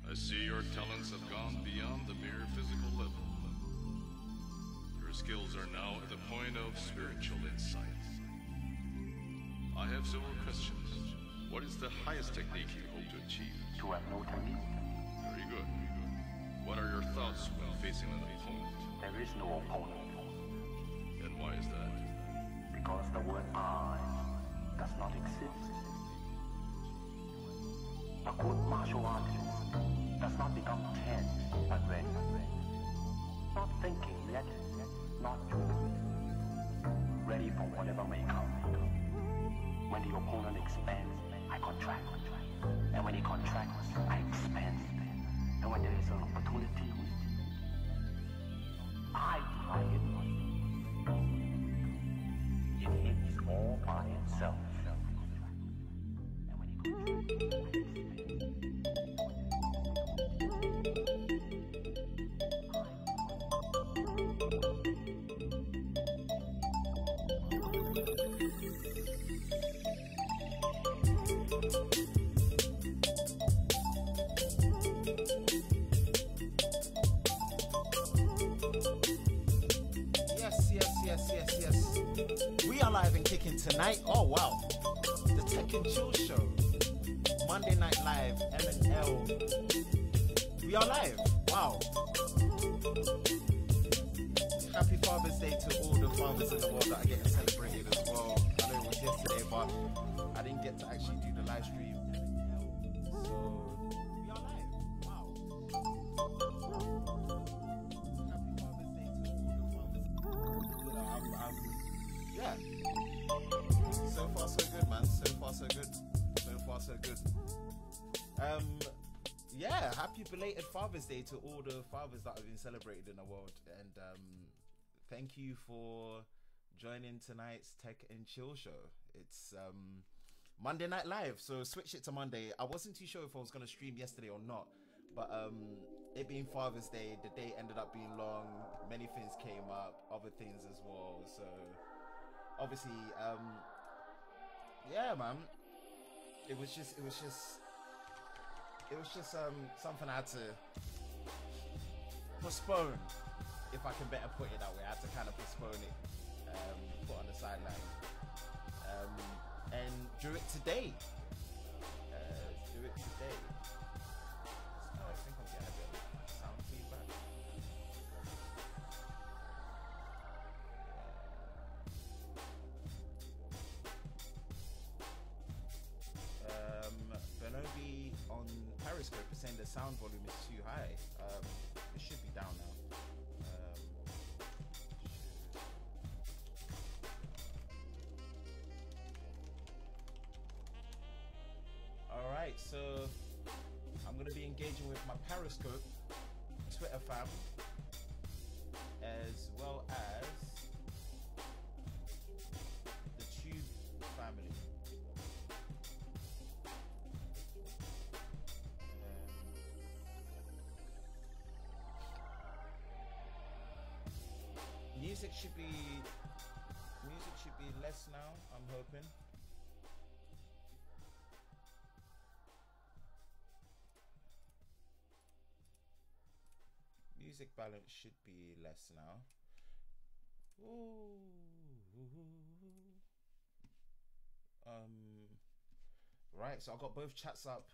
I see your talents have gone beyond the mere physical level. Your skills are now at the point of spiritual insight. I have several questions. What is the highest technique you hope to achieve? To have no technique. Very good. What are your thoughts when facing an opponent? There is no opponent. And why is that? Because the word I does not exist. A good martial artist does not become tense but ready. Not thinking yet, not doing. Ready for whatever may come. When the opponent expands, I contract. And when he contracts, I expand. And when there is an opportunity, I try it. It hits all by itself. And when he contracts, Yes. We are live and kicking tonight. Oh wow, the Tech and Chill Show, Monday Night Live, MNL. We are live. Wow. Happy Father's Day to all the fathers in the world that are getting celebrated as well. I know it was yesterday, but I didn't get to actually do the live stream. So we are live. Wow. Yeah. So far so good, man. So far so good. Yeah, happy belated Father's Day to all the fathers that have been celebrated in the world. And thank you for joining tonight's Tech and Chill Show. It's Monday Night Live, so switch it to Monday. I wasn't too sure if I was going to stream yesterday or not, but it being Father's Day, the day ended up being long. Many things came up, other things as well. So obviously, yeah, man, it was just something I had to postpone, if I can better put it that way. I had to kind of postpone it, put on the sideline, and do it today. I think I'm getting a bit of sound feedback. Benobi on Periscope is saying the sound volume is too high. It should be down now. Alright, so I'm going to be engaging with my Periscope Twitter fam, as well as the Tube family. Music should be less now, I'm hoping. Music balance should be less now. Ooh. Right, so I've got both chats up.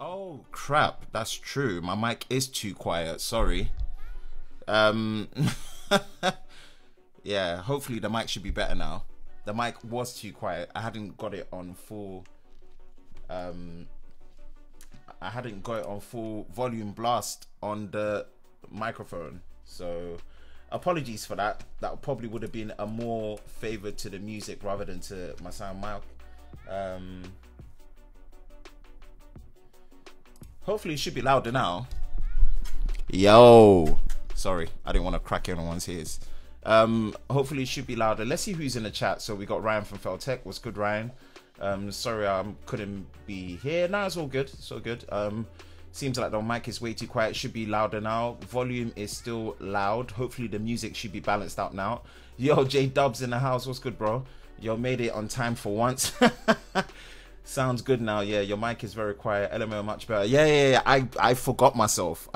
Oh crap, that's true. My mic is too quiet, sorry. Yeah, hopefully the mic should be better now. The mic was too quiet. I hadn't got it on full volume blast on the microphone. So apologies for that. That probably would have been a more favor to the music rather than to my sound mic. Hopefully it should be louder now. Yo, sorry, I didn't want to crack anyone's ears. Hopefully it should be louder. Let's see who's in the chat. So we got Ryan from Feltech. What's good, Ryan? Sorry I couldn't be here. No, it's all good. It's all good. Seems like the mic is way too quiet. It should be louder now. Volume is still loud. Hopefully the music should be balanced out now. Yo, J Dubs in the house. What's good, bro? You made it on time for once. Sounds good now. Yeah, your mic is very quiet. LMO much better. Yeah. I forgot myself.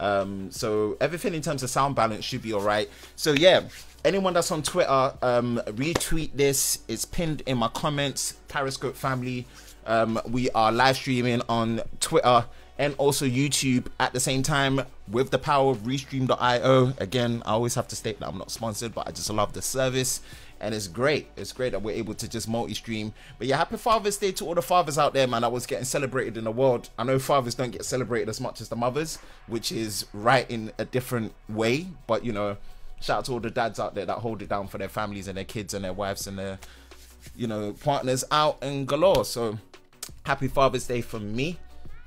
So everything in terms of sound balance should be all right. So yeah, anyone that's on Twitter, retweet this. It's pinned in my comments. Periscope family. We are live streaming on Twitter and also YouTube at the same time with the power of Restream.io. Again, I always have to state that I'm not sponsored, but I just love the service. And it's great. It's great that we're able to just multi-stream. But yeah, happy Father's Day to all the fathers out there, man, that was getting celebrated in the world. I know fathers don't get celebrated as much as the mothers, which is right in a different way. But, you know, shout out to all the dads out there that hold it down for their families and their kids and their wives and their, you know, partners out and galore. So happy Father's Day from me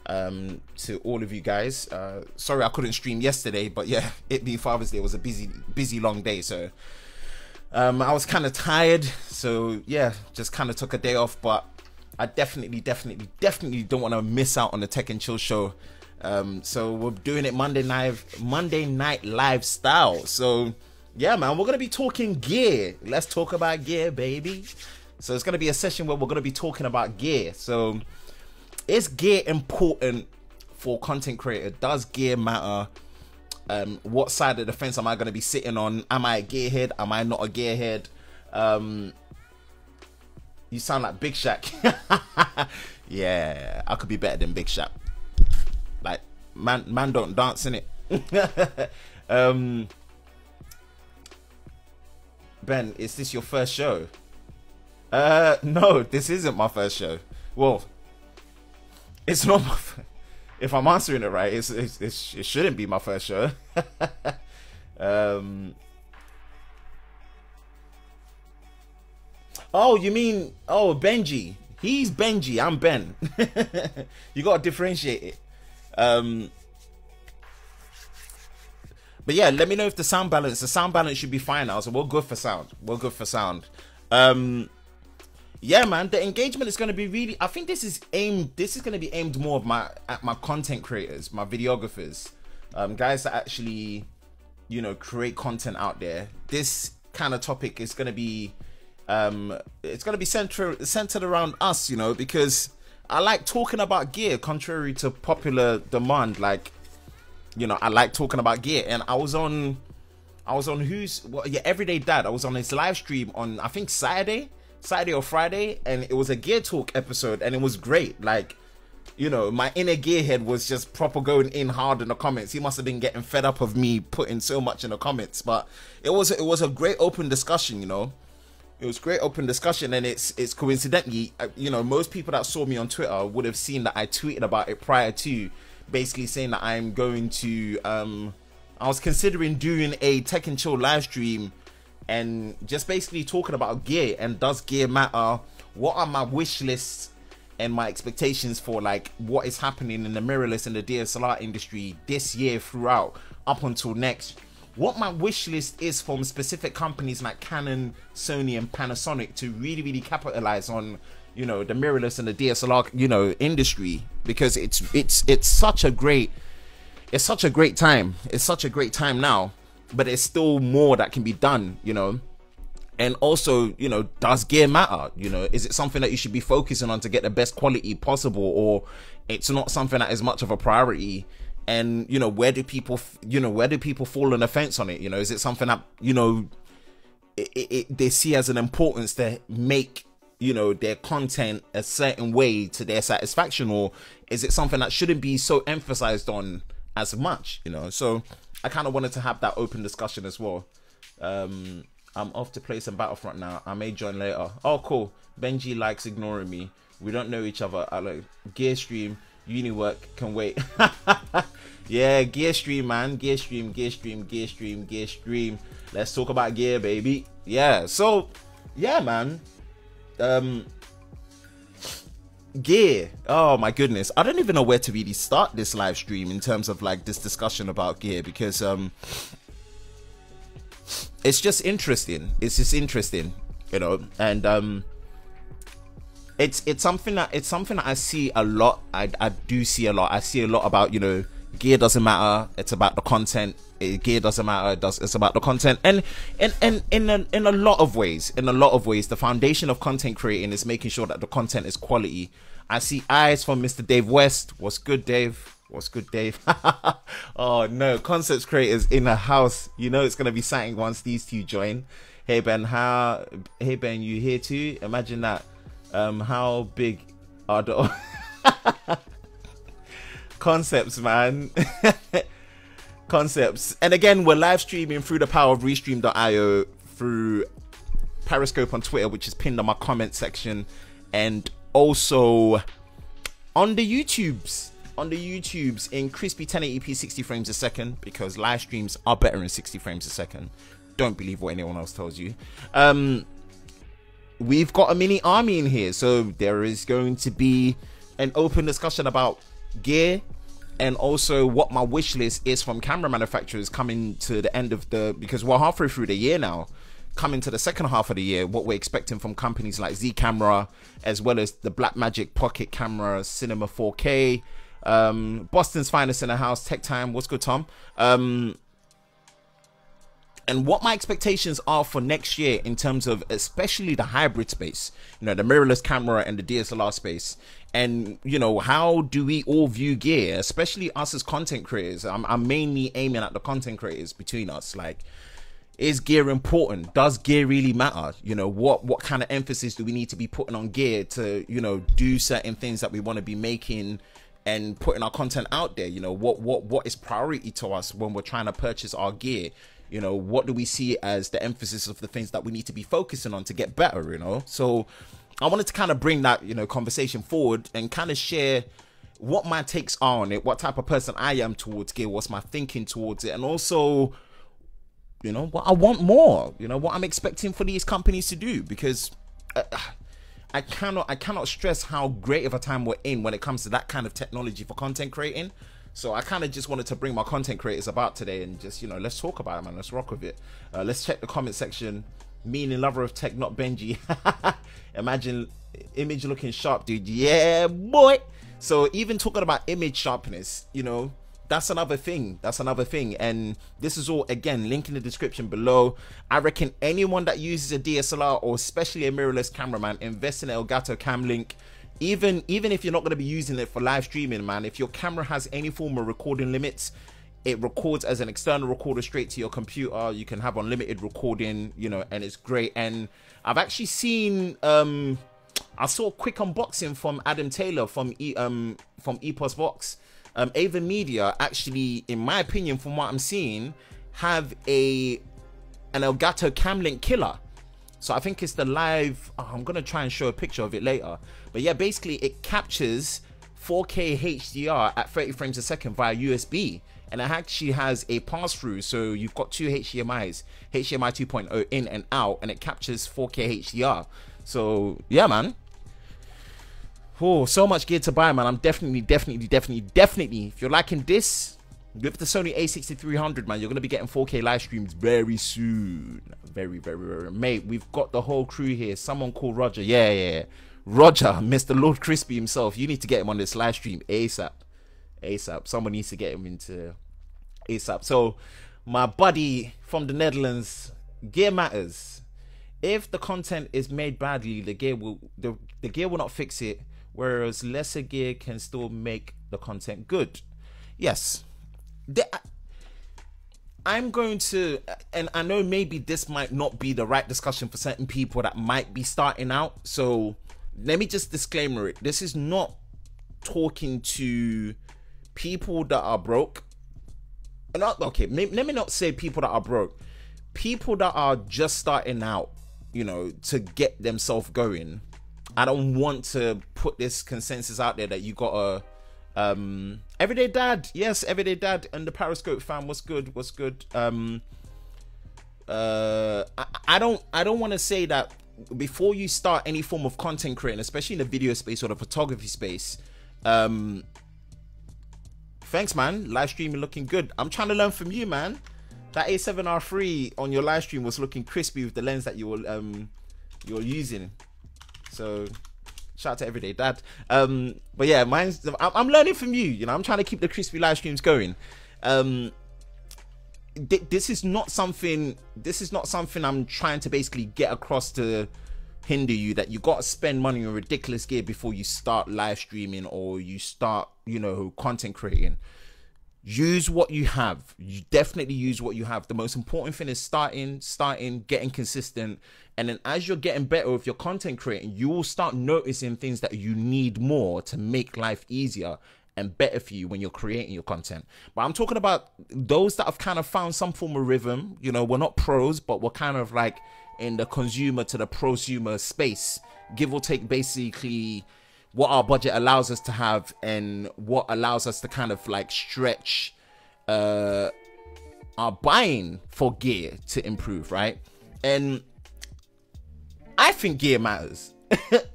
to all of you guys. Sorry I couldn't stream yesterday, but yeah, it being Father's Day was a busy long day. So I was kind of tired, so yeah, just kind of took a day off, but I definitely don't want to miss out on the Tech and Chill show. So we're doing it Monday night live style. So yeah, man, we're gonna be talking gear. Let's talk about gear, baby. So it's gonna be a session where we're gonna be talking about gear. So is gear important for content creator? Does gear matter? What side of the fence am I going to be sitting on? Am I a gearhead? Am I not a gearhead? You sound like Big Shaq. Yeah, I could be better than Big Shaq. Like, man don't dance, innit? Ben, is this your first show? No, this isn't my first show. Well, it's not my if I'm answering it right, it shouldn't be my first show. Oh, you mean, oh, Benji. He's Benji, I'm Ben. You gotta differentiate it. But yeah, let me know if the sound balance should be fine now. So we're good for sound. Yeah, man, the engagement is going to be really, I think this is going to be aimed more at my content creators, my videographers, guys that actually, you know, create content out there. This kind of topic is going to be, it's going to be centered around us, you know, because I like talking about gear, contrary to popular demand. Like, you know, I like talking about gear, and I was on Everyday Dad. I was on his live stream on, I think, Saturday or Friday, and it was a gear talk episode, and it was great. Like, you know, my inner gearhead was just proper going in hard in the comments. He must have been getting fed up of me putting so much in the comments, but it was a great open discussion, you know. It was great open discussion, and it's coincidentally, you know, most people that saw me on Twitter would have seen that I tweeted about it prior to, basically saying that I'm going to I was considering doing a Tech and Chill live stream and just basically talking about gear and does gear matter? What are my wish lists and my expectations for like what is happening in the mirrorless and the DSLR industry this year throughout up until next? What my wish list is from specific companies like Canon, Sony and Panasonic to really capitalize on, you know, the mirrorless and the DSLR, you know, industry, because it's such a great time. It's such a great time now. But there's still more that can be done, you know. And also, you know, does gear matter? You know, is it something that you should be focusing on to get the best quality possible, or it's not something that is much of a priority? And, you know, where do people fall on the fence on it? You know, is it something that, you know, they see as an importance to make, you know, their content a certain way to their satisfaction, or is it something that shouldn't be so emphasized on as much, you know? So I kind of wanted to have that open discussion as well. I'm off to play some Battlefront now. I may join later. Oh, cool. Benji likes ignoring me. We don't know each other. I like gear stream, uni work, can wait. Yeah, gear stream, man. Gear stream. Let's talk about gear, baby. Yeah, so, yeah, man. Gear, oh my goodness, I don't even know where to really start this live stream in terms of like this discussion about gear, because it's just interesting, you know. And it's something that I see a lot. I do see a lot. I see a lot about, you know, gear doesn't matter, it's about the content. Gear doesn't matter, it's about the content. And in a lot of ways, the foundation of content creating is making sure that the content is quality. I see eyes from Mr. Dave West. What's good, Dave? What's good, Dave? Oh no, concepts creators in the house. You know it's gonna be something once these two join. Hey Ben, hey Ben, you here too? Imagine that. How big are the concepts, man? Concepts. And again, we're live streaming through the power of Restream.io, through Periscope on Twitter, which is pinned on my comment section, and also on the YouTubes in crispy 1080p 60 frames a second, because live streams are better in 60 frames a second. Don't believe what anyone else tells you. We've got a mini army in here, so there is going to be an open discussion about gear, and also what my wish list is from camera manufacturers coming to the end of the, because we're halfway through the year now, coming to the second half of the year, what we're expecting from companies like Z Camera, as well as the Blackmagic Pocket Camera Cinema 4K, Boston's finest in the house, Tech Time. What's good, Tom? And what my expectations are for next year in terms of especially the hybrid space, you know, the mirrorless camera and the DSLR space. And, you know, how do we all view gear, especially us as content creators? I'm mainly aiming at the content creators between us. Like, is gear important? Does gear really matter? You know, what kind of emphasis do we need to be putting on gear to, you know, do certain things that we want to be making and putting our content out there? You know, what is priority to us when we're trying to purchase our gear? You know, what do we see as the emphasis of the things that we need to be focusing on to get better, you know? So I wanted to kind of bring that, you know, conversation forward and kind of share what my takes are on it, what type of person I am towards gear, what's my thinking towards it, and also, you know, what I want more, you know, what I'm expecting for these companies to do, because I cannot stress how great of a time we're in when it comes to that kind of technology for content creating. So I kind of just wanted to bring my content creators about today and just, you know, let's talk about it, man. Let's rock with it. Let's check the comment section. Meaning lover of tech, not Benji. Imagine image looking sharp, dude. Yeah, boy. So even talking about image sharpness, you know, that's another thing. And this is all, again, link in the description below. I reckon anyone that uses a DSLR or especially a mirrorless cameraman, invest in an Elgato Camlink. Even if you're not going to be using it for live streaming, man, if your camera has any form of recording limits, it records as an external recorder straight to your computer. You can have unlimited recording, you know, and it's great. And I've actually seen, I saw a quick unboxing from Adam Taylor from Epos Vox. Ava Media actually, in my opinion, from what I'm seeing, have an Elgato Camlink killer. So I think it's the live, I'm going to try and show a picture of it later. But yeah, basically it captures 4K HDR at 30 frames a second via USB. And it actually has a pass-through. So you've got two HDMIs, HDMI 2.0 in and out, and it captures 4K HDR. So yeah, man. Oh, so much gear to buy, man. I'm definitely, if you're liking this, with the Sony a6300, man, you're going to be getting 4K live streams very soon. Very, mate, we've got the whole crew here. Someone called Roger. Yeah. Roger, Mr. Lord Crispy himself. You need to get him on this live stream ASAP. Someone needs to get him into ASAP. So, my buddy from the Netherlands, gear matters. If the content is made badly, the gear will not fix it, whereas lesser gear can still make the content good. Yes. I'm going to, and I know maybe this might not be the right discussion for certain people that might be starting out, so let me just disclaimer it. This is not talking to people that are broke. Okay, let me not say people that are broke. People that are just starting out, you know, to get themselves going. I don't want to put this consensus out there that you got a Everyday Dad, yes, Everyday Dad and the Periscope fam, what's good? I don't want to say that before you start any form of content creating, especially in the video space or the photography space. Thanks, man. Live streaming looking good. I'm trying to learn from you, man. That A7R3 on your live stream was looking crispy with the lens that you were using. So Shout out to Everyday Dad. But yeah, I'm learning from you. You know, I'm trying to keep the crispy live streams going. This is not something I'm trying to basically get across to hinder you, that you got to spend money on ridiculous gear before you start live streaming or you start, you know, content creating. Use what you have. You definitely use what you have. The most important thing is starting, getting consistent, and then as you're getting better with your content creating, you will start noticing things that you need more to make life easier and better for you when you're creating your content. But I'm talking about those that have kind of found some form of rhythm. You know, we're not pros, but we're kind of like in the consumer to the prosumer space, give or take basically what our budget allows us to have and what allows us to kind of like stretch our buying for gear to improve, right? And I think gear matters.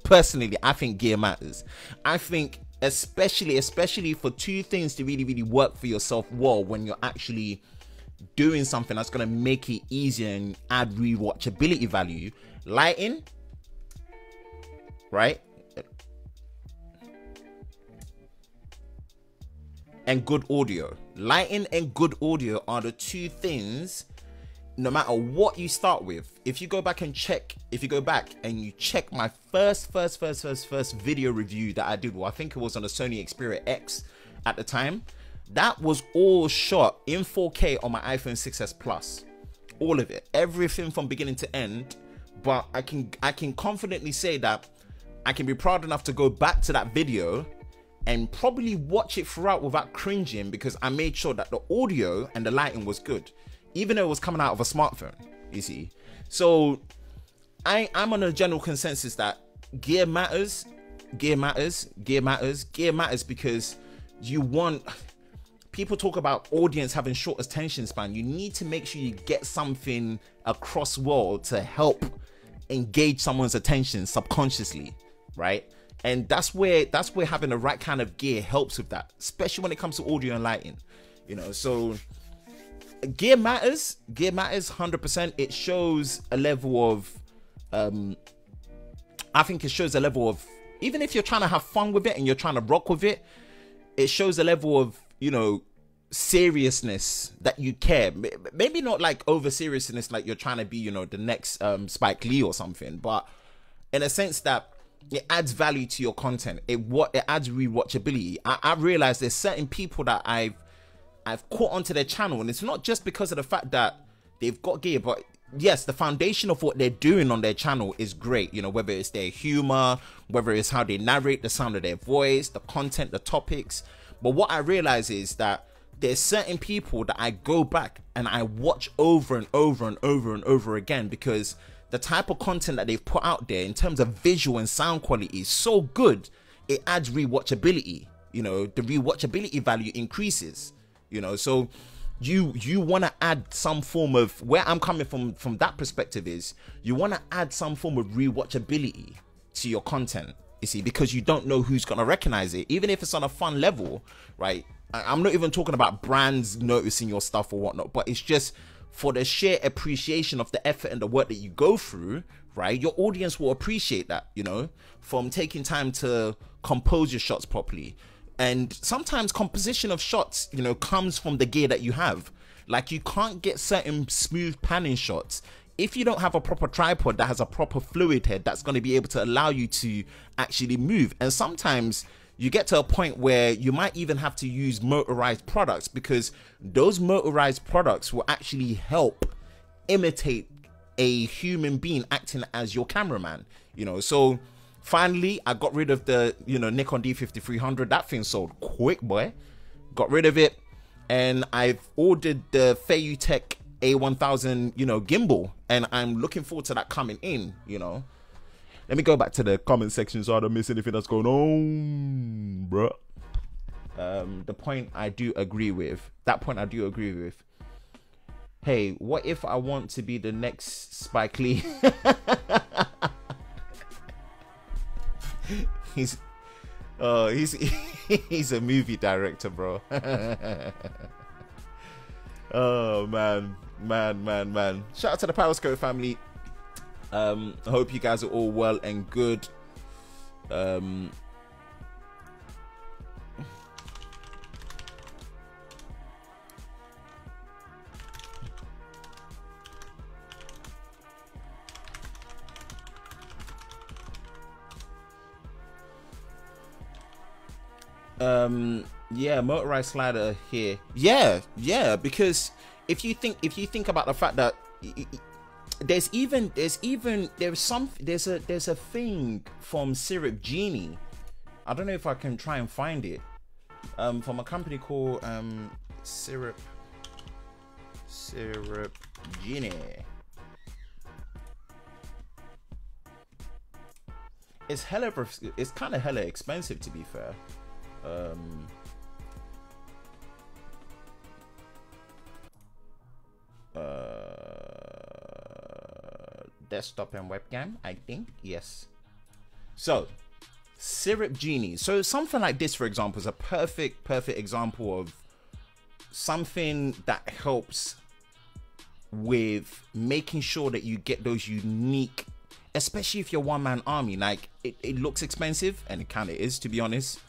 Personally, I think gear matters. I think especially for two things to really work for yourself well when you're actually doing something that's going to make it easier and add rewatchability value: lighting, right, and good audio. Lighting and good audio are the two things, no matter what you start with. If you go back and you check my first video review that I did, well, I think it was on the Sony Xperia X at the time, that was all shot in 4K on my iPhone 6s Plus. All of it, everything from beginning to end. But I can confidently say that I can be proud enough to go back to that video and probably watch it throughout without cringing, because I made sure that the audio and the lighting was good, even though it was coming out of a smartphone, you see. So I'm on a general consensus that gear matters because you want... People talk about audience having short attention span. You need to make sure you get something across well to help engage someone's attention subconsciously, right? And that's where having the right kind of gear helps with that, especially when it comes to audio and lighting, you know. So gear matters 100%. It shows a level of I think it shows a level of, even if you're trying to have fun with it and you're trying to rock with it, it shows a level of, you know, seriousness that you care. Maybe not like over seriousness, like you're trying to be, you know, the next Spike Lee or something, but in a sense that it adds value to your content. It adds rewatchability. I realize there's certain people that I've caught onto their channel, and it's not just because of the fact that they've got gear, but yes, the foundation of what they're doing on their channel is great. You know, whether it's their humor, whether it's how they narrate, the sound of their voice, the content, the topics. But what I realize is that there's certain people that I go back and I watch over and over and over and over again, because the type of content that they've put out there in terms of visual and sound quality is so good, it adds rewatchability. You know, the rewatchability value increases, you know. So you want to add some form of, where I'm coming from that perspective is, you want to add some form of rewatchability to your content, you see, because you don't know who's going to recognize it, even if it's on a fun level, right? I'm not even talking about brands noticing your stuff or whatnot, but it's just for the sheer appreciation of the effort and the work that you go through, right? Your audience will appreciate that, you know, from taking time to compose your shots properly. And sometimes composition of shots, you know, comes from the gear that you have. Like, you can't get certain smooth panning shots if you don't have a proper tripod that has a proper fluid head that's going to be able to allow you to actually move. And sometimes you get to a point where you might even have to use motorized products, because those motorized products will actually help imitate a human being acting as your cameraman, you know. So finally, I got rid of the, you know, Nikon D5300. That thing sold quick, boy. Got rid of it, and I've ordered the Feiyutech A1000, you know, gimbal, and I'm looking forward to that coming in, you know. Let me go back to the comment section so I don't miss anything that's going on, bro. The point I do agree with. That point I do agree with. Hey, what if I want to be the next Spike Lee? He's a movie director, bro. Oh man. Shout out to the Powerscope family. I hope you guys are all well and good. Yeah, motorized slider here. Yeah, because if you think about the fact that there's a thing from Syrup Genie. I don't know if I can try and find it. From a company called Syrup Genie. It's kind of hella expensive, to be fair. Desktop and webcam, I think. Yes. So Syrup Genie. So something like this, for example, is a perfect example of something that helps with making sure that you get those unique, especially if you're one-man army. Like it looks expensive, and it kind of is, to be honest,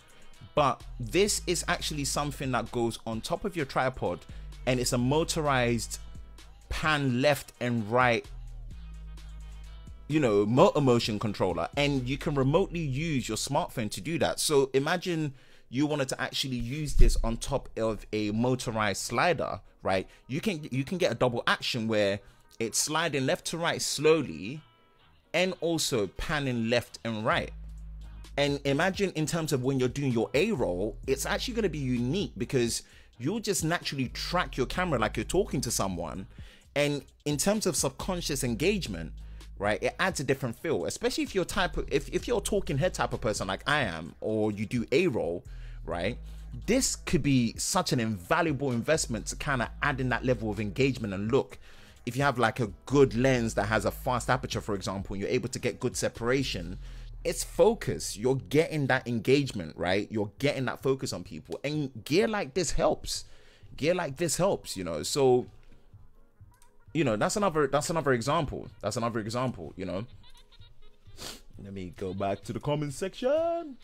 but this is actually something that goes on top of your tripod, and it's a motorized pan left and right, you know, motor motion controller, and you can remotely use your smartphone to do that. So imagine you wanted to actually use this on top of a motorized slider, right? You can get a double action where it's sliding left to right slowly and also panning left and right. And imagine in terms of when you're doing your A-roll, it's actually going to be unique because you'll just naturally track your camera like you're talking to someone. And in terms of subconscious engagement, right, it adds a different feel, especially if you're if you're a talking head type of person like I am, or you do A-roll, right? This could be such an invaluable investment to kind of add in that level of engagement and look. If you have like a good lens that has a fast aperture, for example, and you're able to get good separation, it's focus. You're getting that engagement, right? You're getting that focus on people, and gear like this helps. Gear like this helps, you know. So, you know, that's another example. That's another example, you know. Let me go back to the comment section.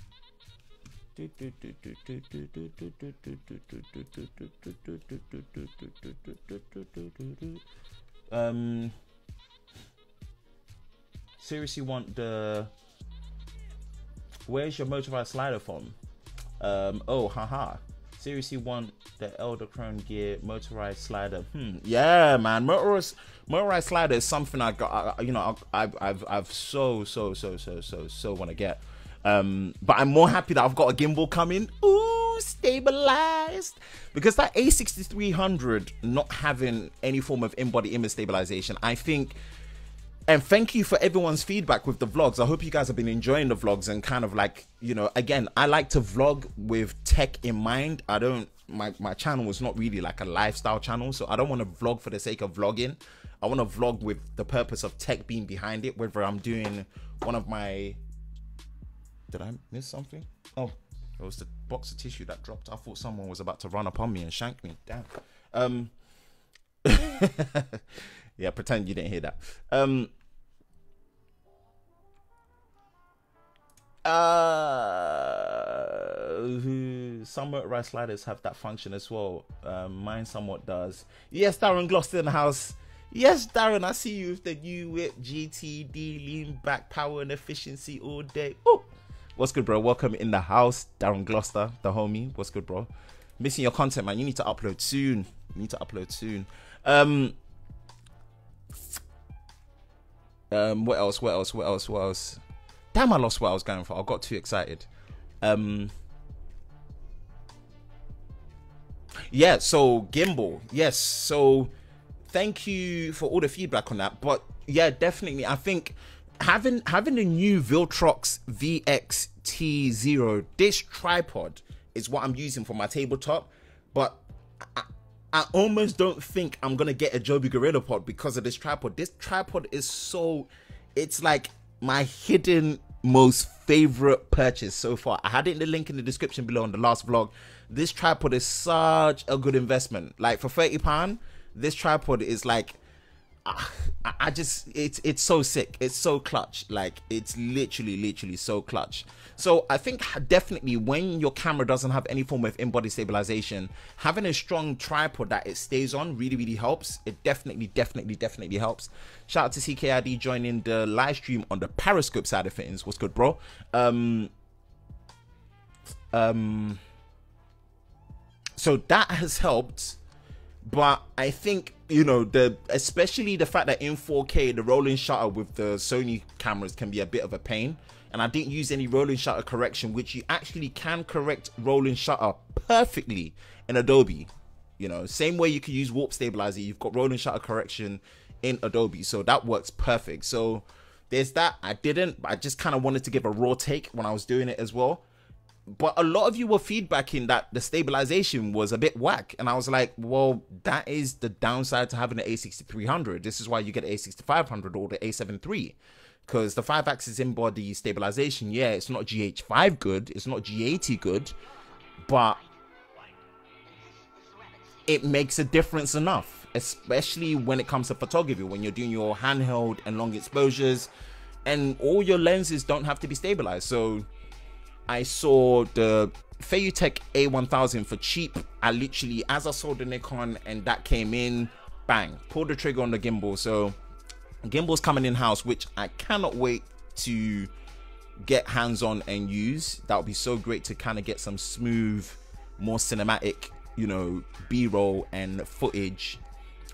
Seriously want the, where's your motorized slider from? Oh, haha. Seriously want the Elgato gear motorized slider. Yeah, man, motorized slider is something I got. You know, I've so want to get. But I'm more happy that I've got a gimbal coming. Ooh, stabilized, because that A6300 not having any form of in-body image stabilization, I think. And thank you for everyone's feedback with the vlogs. I hope you guys have been enjoying the vlogs, and kind of like, you know, again, I like to vlog with tech in mind. I don't, my channel is not really like a lifestyle channel, so I don't want to vlog for the sake of vlogging. I want to vlog with the purpose of tech being behind it, whether I'm doing one of my, did I miss something? Oh, it was the box of tissue that dropped. I thought someone was about to run up on me and shank me. Damn. Yeah, pretend you didn't hear that. Some motorized sliders have that function as well. Mine somewhat does. Yes, Darren Gloucester in the house. Yes, Darren, I see you with the new whip, GTD, lean back, power and efficiency all day. Oh, what's good, bro? Welcome in the house, Darren Gloucester, the homie. What's good, bro? Missing your content, man. You need to upload soon. What else? Damn, I lost what I was going for. I got too excited. Yeah, so gimbal. Yes, so thank you for all the feedback on that. But yeah, definitely, I think having the new Viltrox VX-T0, this tripod is what I'm using for my tabletop. But I almost don't think I'm gonna get a Joby Gorilla Pod because of this tripod. This tripod is so, it's like my hidden most favorite purchase so far. I had it in the link in the description below on the last vlog. This tripod is such a good investment. Like for £30, this tripod is like, I just, it's so sick. It's so clutch. Like, it's literally so clutch. So I think definitely when your camera doesn't have any form of in-body stabilization, having a strong tripod that it stays on really helps. It definitely helps. Shout out to CKID joining the live stream on the Periscope side of things. What's good, bro? So that has helped. But I think, you know, especially the fact that in 4K, the rolling shutter with the Sony cameras can be a bit of a pain. And I didn't use any rolling shutter correction, which you actually can correct rolling shutter perfectly in Adobe. You know, same way you can use warp stabilizer, you've got rolling shutter correction in Adobe. So that works perfect. So there's that. I just kind of wanted to give a raw take when I was doing it as well. But a lot of you were feedbacking that the stabilization was a bit whack. And I was like, well, that is the downside to having an A6300. This is why you get an A6500 or the A7 III. Because the 5-axis in-body stabilization, yeah, it's not GH5 good. It's not G80 good. But it makes a difference enough. Especially when it comes to photography. When you're doing your handheld and long exposures. And all your lenses don't have to be stabilized. So I saw the Feiyutech A1000 for cheap. I literally, as I saw the Nikon and that came in, bang, pulled the trigger on the gimbal. So gimbal's coming in house, which I cannot wait to get hands on and use. That would be so great to kind of get some smooth, more cinematic, you know, B-roll and footage,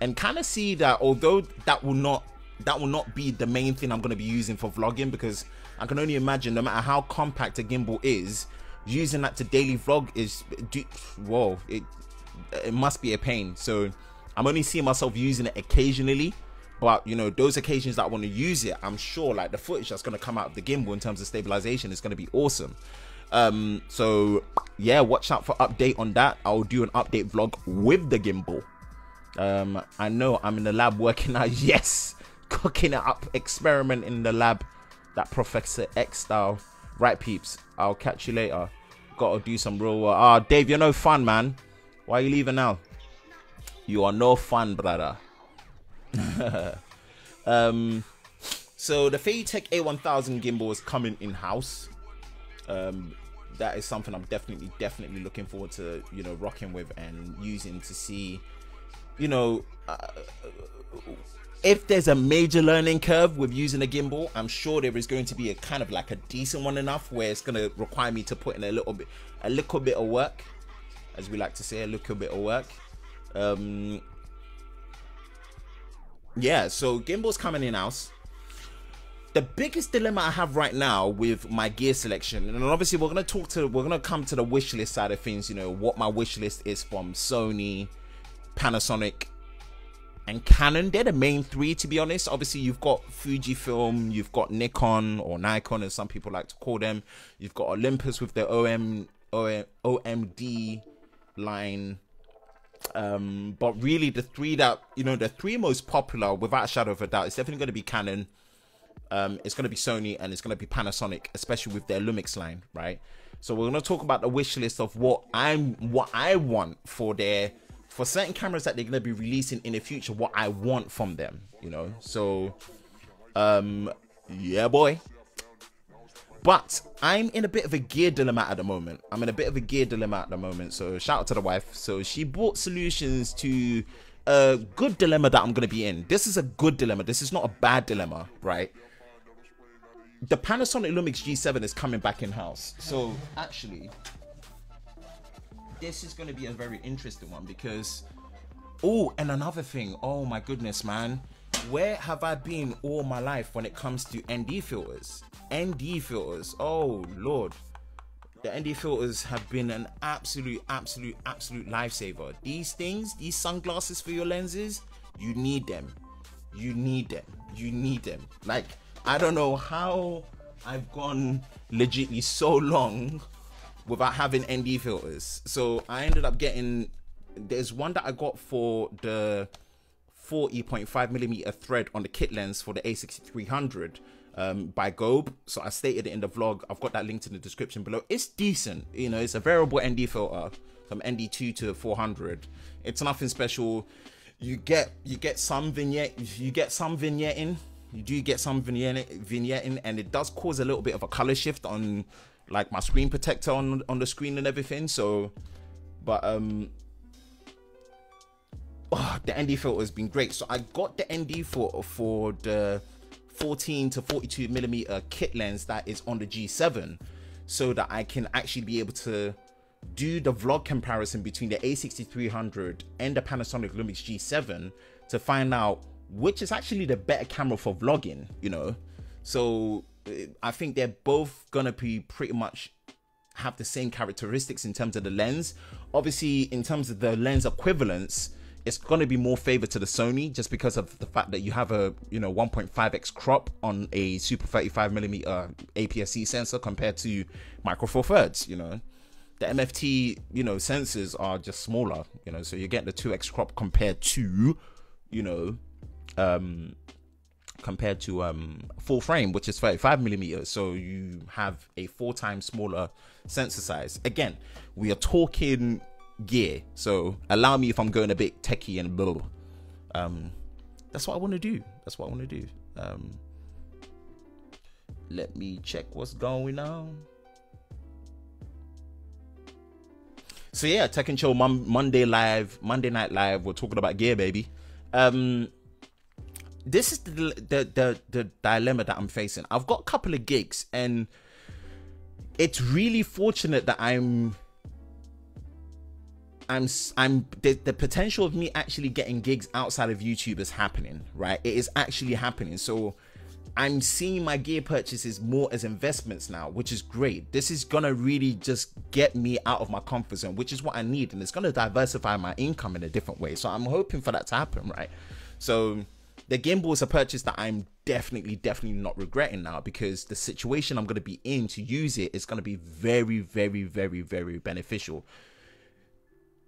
and kind of see that although that will not be the main thing I'm going to be using for vlogging, because I can only imagine no matter how compact a gimbal is, using that to daily vlog is, whoa, it must be a pain. So I'm only seeing myself using it occasionally, but you know, those occasions that I want to use it, I'm sure like the footage that's going to come out of the gimbal in terms of stabilization is going to be awesome. So yeah, watch out for update on that. I'll do an update vlog with the gimbal. I know I'm in the lab working out, yes, cooking it up, experiment in the lab. That Professor X style. Right, peeps, I'll catch you later. Gotta do some real work. Dave, you're no fun, man. Why are you leaving now? You are no fun, brother. So the Feiyutech A1000 gimbal is coming in house. That is something I'm definitely looking forward to, you know, rocking with and using to see, you know, if there's a major learning curve with using a gimbal. I'm sure there is going to be a kind of like a decent one enough where it's going to require me to put in a little bit of work, as we like to say, a little bit of work. Yeah, so gimbal's coming in house. The biggest dilemma I have right now with my gear selection, and obviously we're gonna come to the wish list side of things, you know, what my wish list is from Sony, Panasonic, and Canon. They're the main three, to be honest. Obviously you've got Fujifilm, you've got Nikon, or Nikon as some people like to call them, you've got Olympus with their OMD line, but really the three that, you know, the three most popular without a shadow of a doubt, it's definitely going to be Canon, it's going to be Sony, and it's going to be Panasonic, especially with their Lumix line, right? So we're going to talk about the wish list of what I want for certain cameras that they're going to be releasing in the future, what I want from them, you know. So yeah, boy. But I'm in a bit of a gear dilemma at the moment. So shout out to the wife. So she brought solutions to a good dilemma that I'm going to be in. This is a good dilemma. This is not a bad dilemma, right? The Panasonic Lumix G7 is coming back in house. So actually, this is going to be a very interesting one because, oh, and another thing, oh my goodness, man, where have I been all my life when it comes to ND filters? ND filters, oh lord, the ND filters have been an absolute lifesaver. These things, these sunglasses for your lenses, you need them. Like, I don't know how I've gone legitly so long without having ND filters. So I ended up getting, there's one that I got for the 40.5mm thread on the kit lens for the A6300 by Gobe. So I stated it in the vlog. I've got that linked in the description below. It's decent, you know, it's a variable ND filter from ND2 to 400. It's nothing special. you get some vignetting. You do get some vignetting, and it does cause a little bit of a color shift on like my screen protector on the screen and everything. So, but the ND filter has been great. So I got the ND for the 14 to 42 millimeter kit lens that is on the G7, so that I can actually be able to do the vlog comparison between the A6300 and the Panasonic Lumix G7 to find out which is actually the better camera for vlogging, you know. So I think they're both gonna be pretty much have the same characteristics in terms of the lens. Obviously, in terms of the lens equivalence, it's going to be more favored to the Sony, just because of the fact that you have a 1.5x crop on a Super 35mm APS-C sensor compared to Micro Four Thirds. You know, the MFT sensors are just smaller. You know, so you get the 2x crop compared to full frame, which is 35mm. So you have a 4 times smaller sensor size. Again, we are talking gear, so allow me if I'm going a bit techie and blah. That's what I want to do. Let me check what's going on. So yeah, Tech and Chill Monday Night Live. We're talking about gear, baby. This is the dilemma that I'm facing. I've got a couple of gigs, and it's really fortunate that the potential of me actually getting gigs outside of YouTube is happening, right? It is actually happening. So I'm seeing my gear purchases more as investments now, which is great. This is gonna really just get me out of my comfort zone, which is what I need, and it's gonna diversify my income in a different way. So I'm hoping for that to happen, right? So the gimbal is a purchase that I'm definitely not regretting now, because the situation I'm gonna be in to use it is gonna be very, very, very, very beneficial.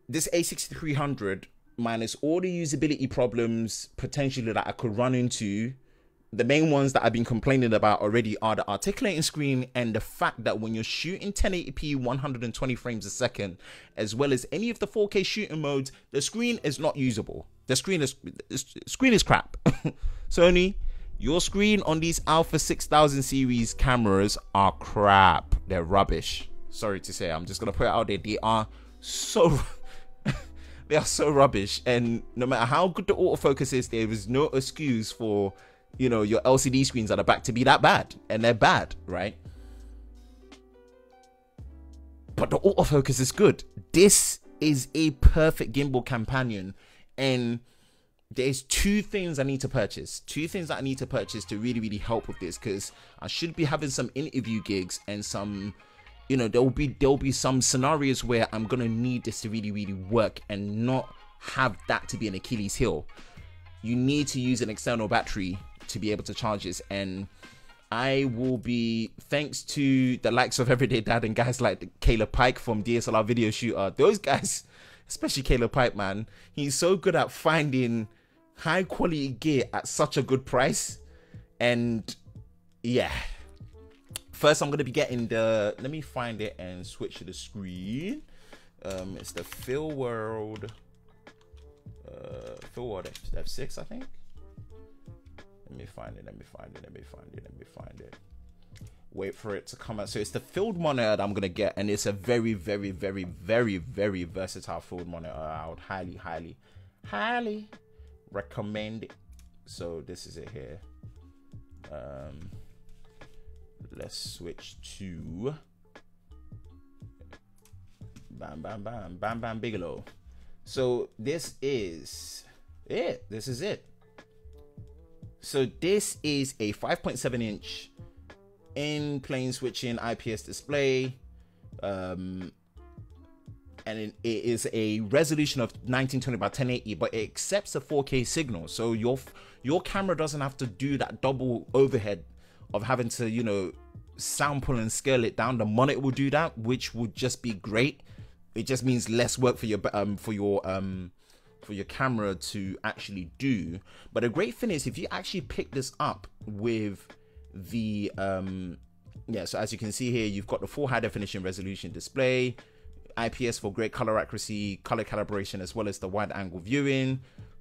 This A6300, minus all the usability problems potentially that I could run into, the main ones that I've been complaining about already are the articulating screen and the fact that when you're shooting 1080p 120 frames a second, as well as any of the 4K shooting modes, the screen is not usable. The screen is crap. Sony, your screen on these Alpha 6000 series cameras are crap. They're rubbish. Sorry to say, I'm just gonna put it out there. They are so rubbish, and no matter how good the autofocus is, there is no excuse for your LCD screens that are back to be that bad, and they're bad, right? But the autofocus is good. This is a perfect gimbal companion, and there's two things I need to purchase to really help with this, because I should be having some interview gigs and some there'll be some scenarios where I'm gonna need this to really work and not have that to be an Achilles heel. You need to use an external battery to be able to charge this, and I will be, thanks to the likes of Everyday Dad and guys like Caleb Pike from DSLR Video Shooter. Those guys, especially Caleb Pike, man, he's so good at finding high quality gear at such a good price. And yeah, first I'm going to be getting the, let me find it and switch to the screen. It's the Phil World F6, I think. Let me find it. Wait for it to come out. So it's the field monitor that I'm going to get, and it's a very versatile field monitor. I would highly recommend it. So this is it here. Let's switch to Bam Bigelow. So this is it. So this is a 5.7 inch in plane switching IPS display, and it is a resolution of 1920 by 1080, but it accepts a 4K signal. So your camera doesn't have to do that double overhead of having to sample and scale it down. The monitor will do that, which would just be great. It just means less work for your camera to actually do. But the great thing is, if you actually pick this up with the so as you can see here, you've got the full high definition resolution display, IPS for great color accuracy, color calibration, as well as the wide angle viewing,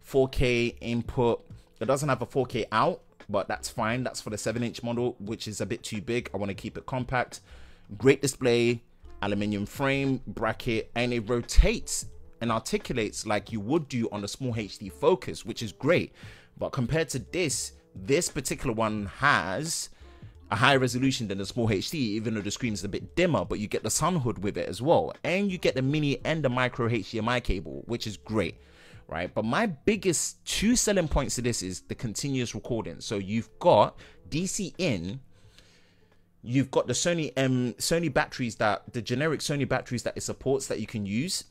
4K input. It doesn't have a 4K out, but that's fine. That's for the 7-inch model, which is a bit too big. I want to keep it compact. Great display, aluminium frame, bracket, and it rotates and articulates like you would do on the small HD focus, which is great. But compared to this particular one has a higher resolution than the small HD, even though the screen is a bit dimmer, but you get the sun hood with it as well. And you get the mini and the micro HDMI cable, which is great, right? But my biggest 2 selling points to this is the continuous recording. So you've got DC in, you've got the Sony batteries, the generic Sony batteries that it supports that you can use.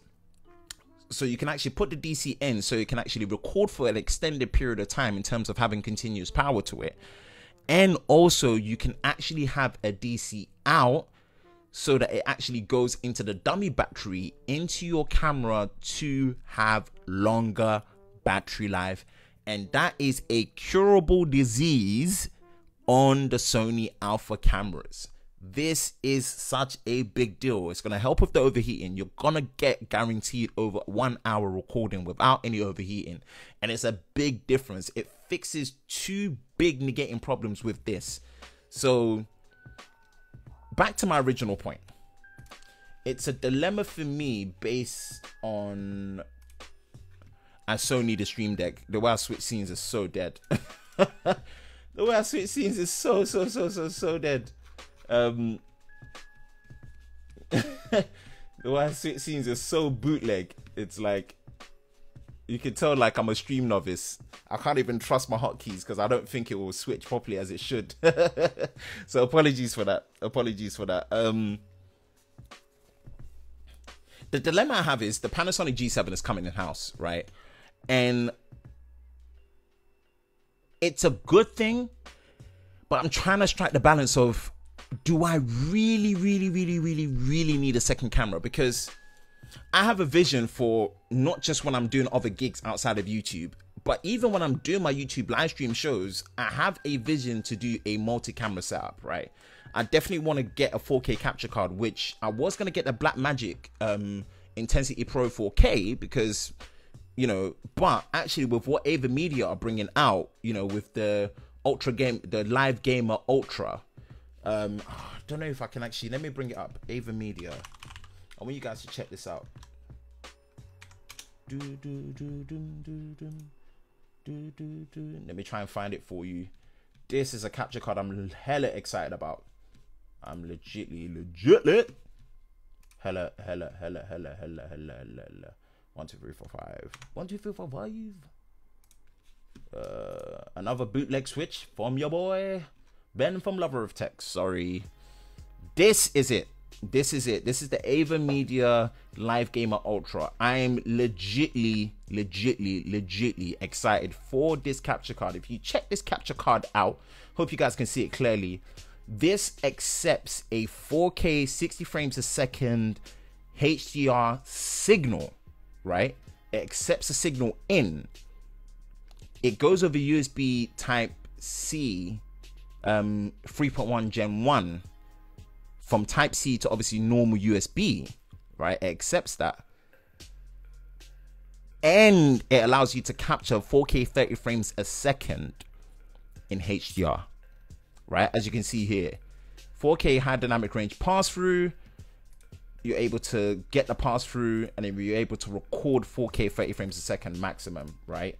So you can actually put the DC in, so you can actually record for an extended period of time in terms of having continuous power to it. And also you can actually have a DC out so that it actually goes into the dummy battery into your camera to have longer battery life. And that is a curable disease on the Sony Alpha cameras. This is such a big deal. It's going to help with the overheating. You're going to get guaranteed over 1 hour recording without any overheating. And it's a big difference. It fixes 2 big negating problems with this. So back to my original point. It's a dilemma for me based on a Sony the Stream Deck. The way I switch scenes is so dead. The way I switch scenes is so dead. The way I switch scenes is so bootleg. It's like, you can tell like I'm a stream novice. I can't even trust my hotkeys because I don't think it will switch properly as it should. So apologies for that. The dilemma I have is the Panasonic G7 is coming in house, right? And it's a good thing, but I'm trying to strike the balance of, do I really need a second camera? Because I have a vision for not just when I'm doing other gigs outside of YouTube, but even when I'm doing my YouTube live stream shows, I have a vision to do a multi-camera setup, right? I definitely want to get a 4K capture card, which I was going to get the Blackmagic Intensity Pro 4K because, you know, but actually with what Ava Media are bringing out, you know, with the the Live Gamer Ultra, I don't know if I can actually, let me bring it up. Ava Media. I want you guys to check this out. Let me try and find it for you. This is a capture card I'm hella excited about. I'm legitly hella 1 2 3 4 5 1 2 3 4 5. Another bootleg switch from your boy Ben from Lover of Tech. Sorry. This is it. This is the Ava Media Live Gamer Ultra. I am legitly excited for this capture card. If you check this capture card out, hope you guys can see it clearly. This accepts a 4K 60 frames a second HDR signal, right? It accepts a signal in. It goes over USB Type C 3.1 Gen 1 from Type C to obviously normal USB, right? It accepts that. And it allows you to capture 4K 30 frames a second in HDR, right? As you can see here, 4K high dynamic range pass through. You're able to get the pass through and then you're able to record 4K 30 frames a second maximum, right?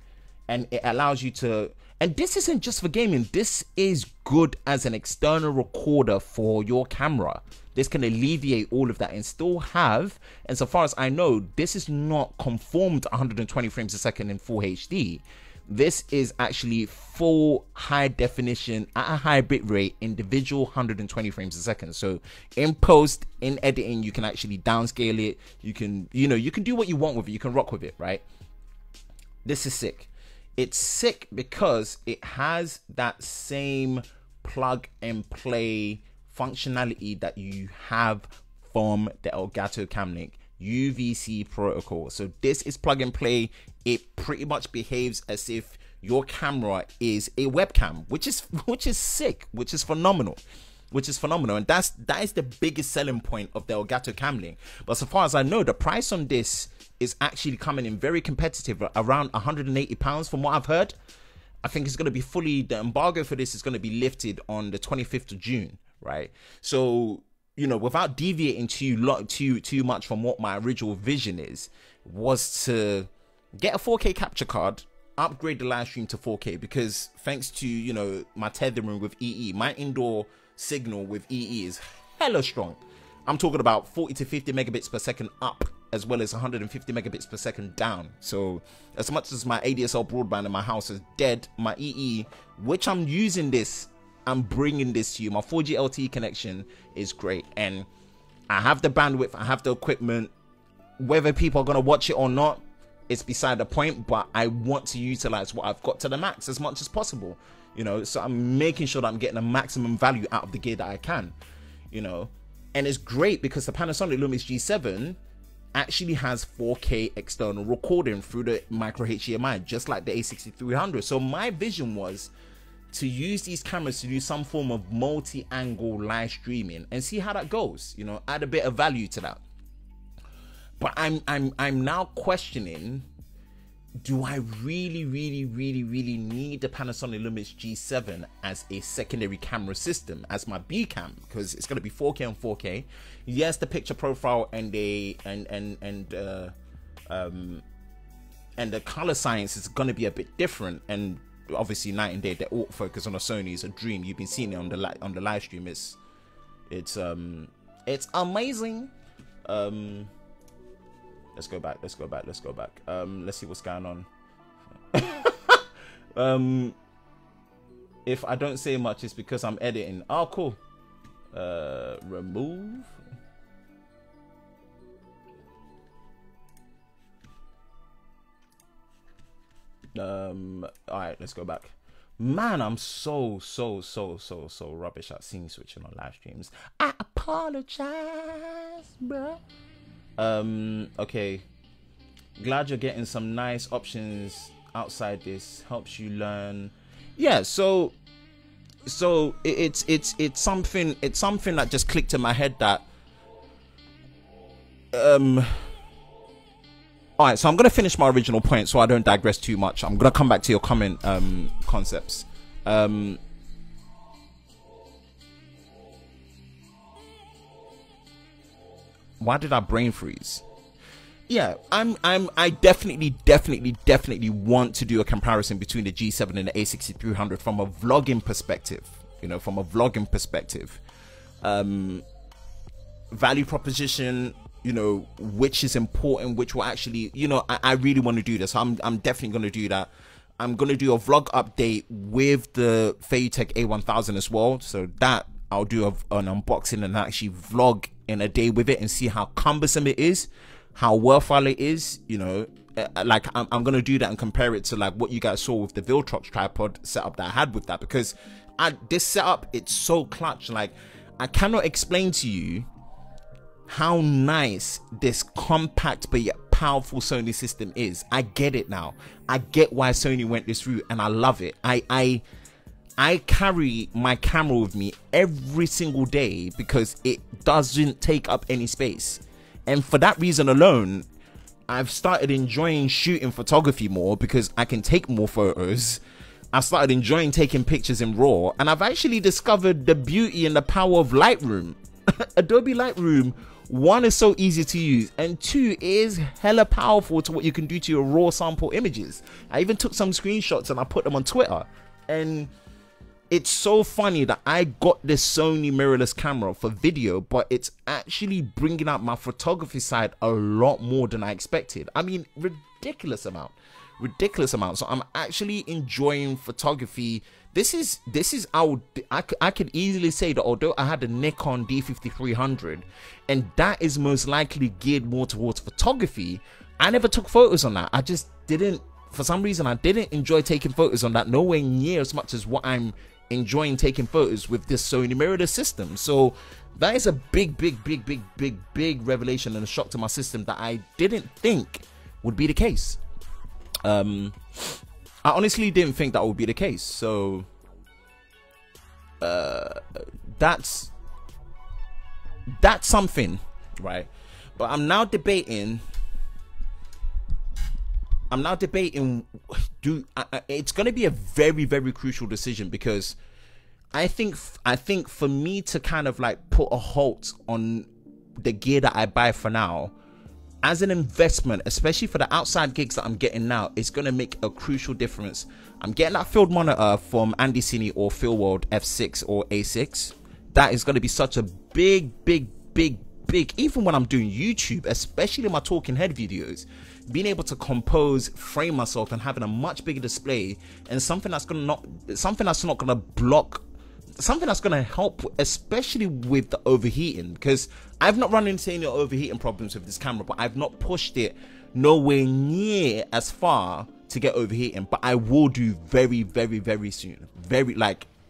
And it allows you to, and this isn't just for gaming, this is good as an external recorder for your camera. This can alleviate all of that and still have, and so far as I know, this is not conformed to 120 frames a second in full HD. This is actually full high definition at a high bit rate, individual 120 frames a second. So in post, in editing, you can actually downscale it. You can, you know, you can do what you want with it. You can rock with it, right? This is sick. It's sick because it has that same plug and play functionality that you have from the Elgato Camlink UVC protocol. So this is plug and play. It pretty much behaves as if your camera is a webcam, which is sick, which is phenomenal. which is phenomenal. And that is the biggest selling point of the Elgato Camlink. But so far as I know, the price on this is actually coming in very competitive, around £180 from what I've heard. I think it's going to be the embargo for this is going to be lifted on the 25th of June, right? So, you know, without deviating too much from what my original vision is, was to get a 4K capture card, upgrade the Livestream to 4K, because thanks to, you know, my tethering with EE, my indoor signal with EE is hella strong. I'm talking about 40 to 50 megabits per second up, as well as 150 megabits per second down. So as much as my ADSL broadband in my house is dead, my EE, which I'm using this, I'm bringing this to you. My 4G LTE connection is great, and I have the bandwidth, I have the equipment. Whether people are going to watch it or not, it's beside the point, but I want to utilize what I've got to the max as much as possible, you know. So I'm making sure that I'm getting the maximum value out of the gear that I can, you know. And it's great because the Panasonic Lumix G7 actually has 4K external recording through the micro HDMI, just like the A6300. So my vision was to use these cameras to do some form of multi-angle live streaming and see how that goes, you know, add a bit of value to that. But I'm now questioning, do I really need the Panasonic Lumix G7 as a secondary camera system, as my B cam, because it's going to be 4K on 4K. Yes, the picture profile and the color science is going to be a bit different, and obviously night and day. The autofocus on a Sony is a dream. You've been seeing it on the live stream. It's amazing. Let's go back. Let's see what's going on. If I don't say much, it's because I'm editing. Oh, cool. Remove. All right, let's go back. Man, I'm so rubbish at scene switching on live streams. I apologize, bro. Okay, glad you're getting some nice options outside this. Helps you learn. Yeah, so it's something that just clicked in my head that all right, so I'm gonna finish my original point so I don't digress too much. I'm gonna come back to your comment concepts. Why did I brain freeze? Yeah, I definitely want to do a comparison between the G7 and the A6300 from a vlogging perspective. You know, from a vlogging perspective, value proposition. You know, which is important, which will actually, you know, I really want to do this. I'm definitely going to do that. I'm going to do a vlog update with the Feiyutech A1000 as well. So that I'll do an unboxing and actually vlog in a day with it and see how cumbersome it is, how worthwhile it is. You know, like I'm going to do that and compare it to like what you guys saw with the Viltrox tripod setup that I had with that, because this setup, it's so clutch. Like, I cannot explain to you how nice this compact but yet powerful Sony system is. I get it now. I get why Sony went this route, and I love it. I carry my camera with me every single day because it doesn't take up any space, and for that reason alone, I've started enjoying shooting photography more because I can take more photos. I've started enjoying taking pictures in RAW, and I've actually discovered the beauty and the power of Lightroom. Adobe Lightroom, one, is so easy to use, and two, is hella powerful to what you can do to your raw sample images. I even took some screenshots and I put them on Twitter, and it's so funny that I got this Sony mirrorless camera for video, but it's actually bringing out my photography side a lot more than I expected. I mean, ridiculous amount. So I'm actually enjoying photography. This is I could easily say that although I had a Nikon D5300 and that is most likely geared more towards photography, I never took photos on that. I just didn't, for some reason I didn't enjoy taking photos on that nowhere near as much as what I'm enjoying taking photos with this Sony mirrorless system. So that is a big revelation and a shock to my system that I didn't think would be the case. I honestly didn't think that would be the case. So that's something, right? But I'm now debating it's going to be a very, very crucial decision, because I think for me to kind of like put a halt on the gear that I buy for now, as an investment, especially for the outside gigs that I'm getting now, it's going to make a crucial difference. I'm getting that field monitor from Andy Cine or Fieldworld F6 or A6. That is going to be such a big, even when I'm doing YouTube, especially my talking head videos, being able to compose, frame myself, and having a much bigger display, and something that's not going to block, something that's going to help, especially with the overheating, because I've not run into any overheating problems with this camera, but I've not pushed it nowhere near as far to get overheating, but I will do very soon,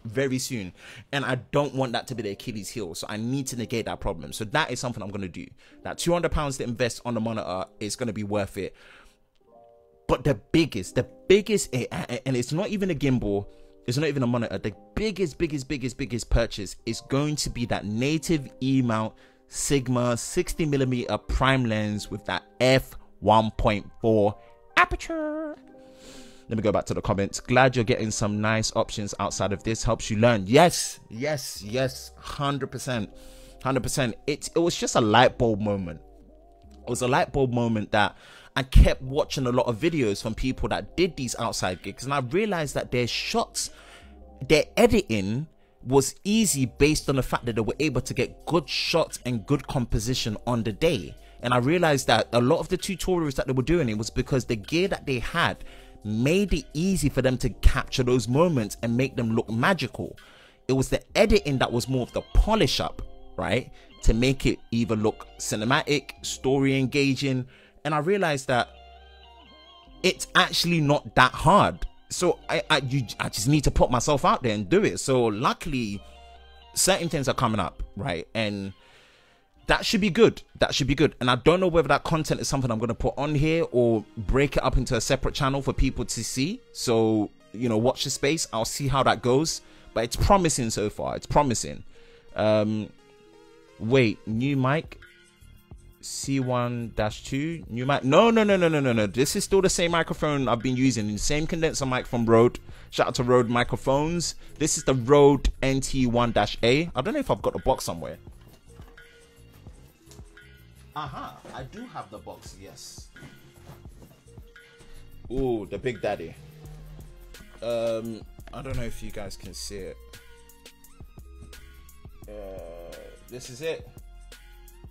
very soon, and I don't want that to be the Achilles heel, so I need to negate that problem. So that is something I'm going to do. That £200 to invest on the monitor is going to be worth it. But the biggest, and it's not even a gimbal, it's not even a monitor, the biggest purchase is going to be that native E-mount Sigma 60mm prime lens with that f1.4 aperture. Let me go back to the comments. Glad you're getting some nice options outside of this. Helps you learn. Yes, 100%. It was just a light bulb moment. It was a light bulb moment that I kept watching a lot of videos from people that did these outside gigs, and I realized that their shots, their editing was easy based on the fact that they were able to get good shots and good composition on the day. And I realized that a lot of the tutorials that they were doing, it was because the gear that they had made it easy for them to capture those moments and make them look magical. It was the editing that was more of the polish up, right, to make it either look cinematic, story engaging. And I realized that it's actually not that hard. So I just need to put myself out there and do it. So luckily certain things are coming up, right, and that should be good. And I don't know whether that content is something I'm going to put on here or break it up into a separate channel for people to see. So, you know, watch the space. I'll see how that goes, but it's promising so far. It's promising. Wait, new mic C1-2 new mic. No. This is still the same microphone I've been using, the same condenser mic from Rode. Shout out to Rode microphones. This is the Rode NT1-A. I don't know if I've got the box somewhere. I do have the box, yes. Ooh, the Big Daddy. I don't know if you guys can see it. This is it.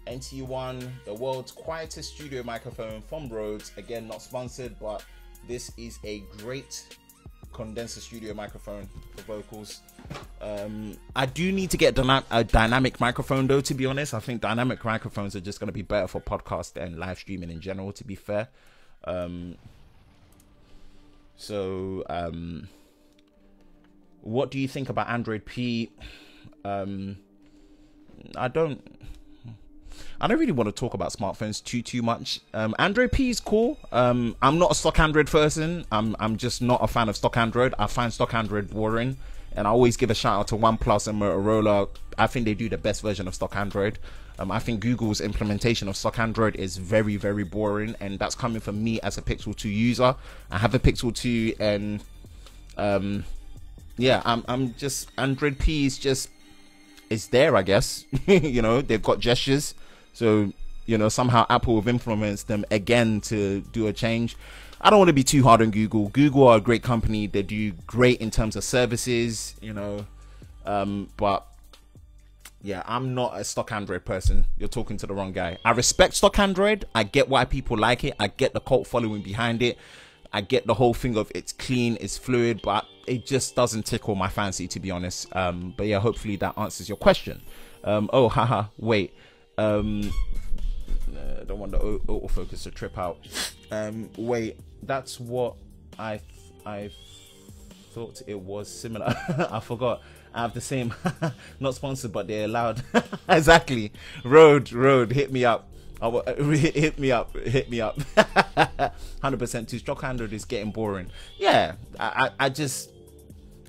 NT1, the world's quietest studio microphone from Rode. Again, not sponsored, but this is a great condenser studio microphone for vocals. I do need to get a dynamic microphone though, to be honest. I think dynamic microphones are just going to be better for podcast and live streaming in general, to be fair. What do you think about Android P? I don't really want to talk about smartphones too much. Android P is cool. I'm not a stock Android person. I'm just not a fan of stock Android. I find stock Android boring, and I always give a shout out to OnePlus and Motorola. I think they do the best version of stock Android. I think Google's implementation of stock Android is very boring, and that's coming from me as a Pixel 2 user. I have a Pixel 2, and yeah, I'm just, Android P is just, it's there, I guess. You know, they've got gestures. So, you know, somehow Apple have influenced them again to do a change. I don't want to be too hard on Google. Google are a great company. They do great in terms of services, you know. But yeah, I'm not a stock Android person. You're talking to the wrong guy. I respect stock Android. I get why people like it. I get the cult following behind it. I get the whole thing of it's clean, it's fluid, but it just doesn't tickle my fancy, to be honest. But yeah, hopefully that answers your question. Oh, haha, wait. I don't want the autofocus to trip out. Wait, that's what I thought it was similar. I forgot. I have the same. Not sponsored, but they're allowed. Exactly. Rode, hit me up. Hit me up. 100%. To stock Android is getting boring. Yeah, I just,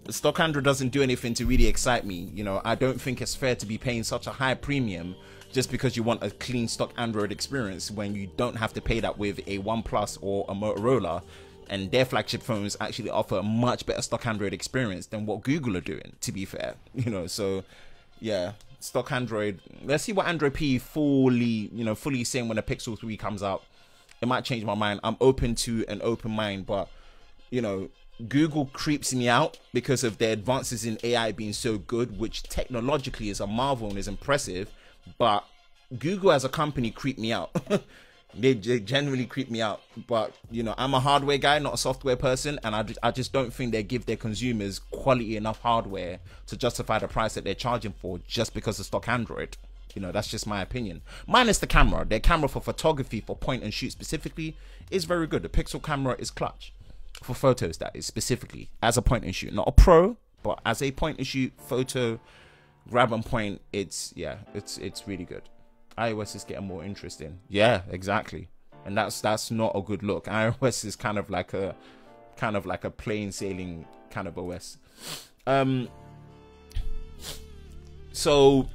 stock Android doesn't do anything to really excite me. You know, I don't think it's fair to be paying such a high premium just because you want a clean stock Android experience when you don't have to pay that with a OnePlus or a Motorola, and their flagship phones actually offer a much better stock Android experience than what Google are doing, to be fair. You know, so yeah, stock Android. Let's see what Android P fully saying when the Pixel 3 comes out. It might change my mind. I'm open to an open mind, but you know, Google creeps me out because of their advances in AI being so good, which technologically is a marvel and is impressive, but Google as a company creep me out. They generally creep me out. But you know, I'm a hardware guy, not a software person, and I just don't think they give their consumers quality enough hardware to justify the price that they're charging for just because of stock Android. You know, that's just my opinion. Minus the camera. Their camera for photography, for point and shoot specifically, is very good. The Pixel camera is clutch for photos, that is, specifically as a point and shoot, not a pro, but as a point and shoot photo grab and point, it's really good. iOS is getting more interesting. Yeah, exactly. And that's not a good look. iOS is kind of like a plain sailing kind of OS. So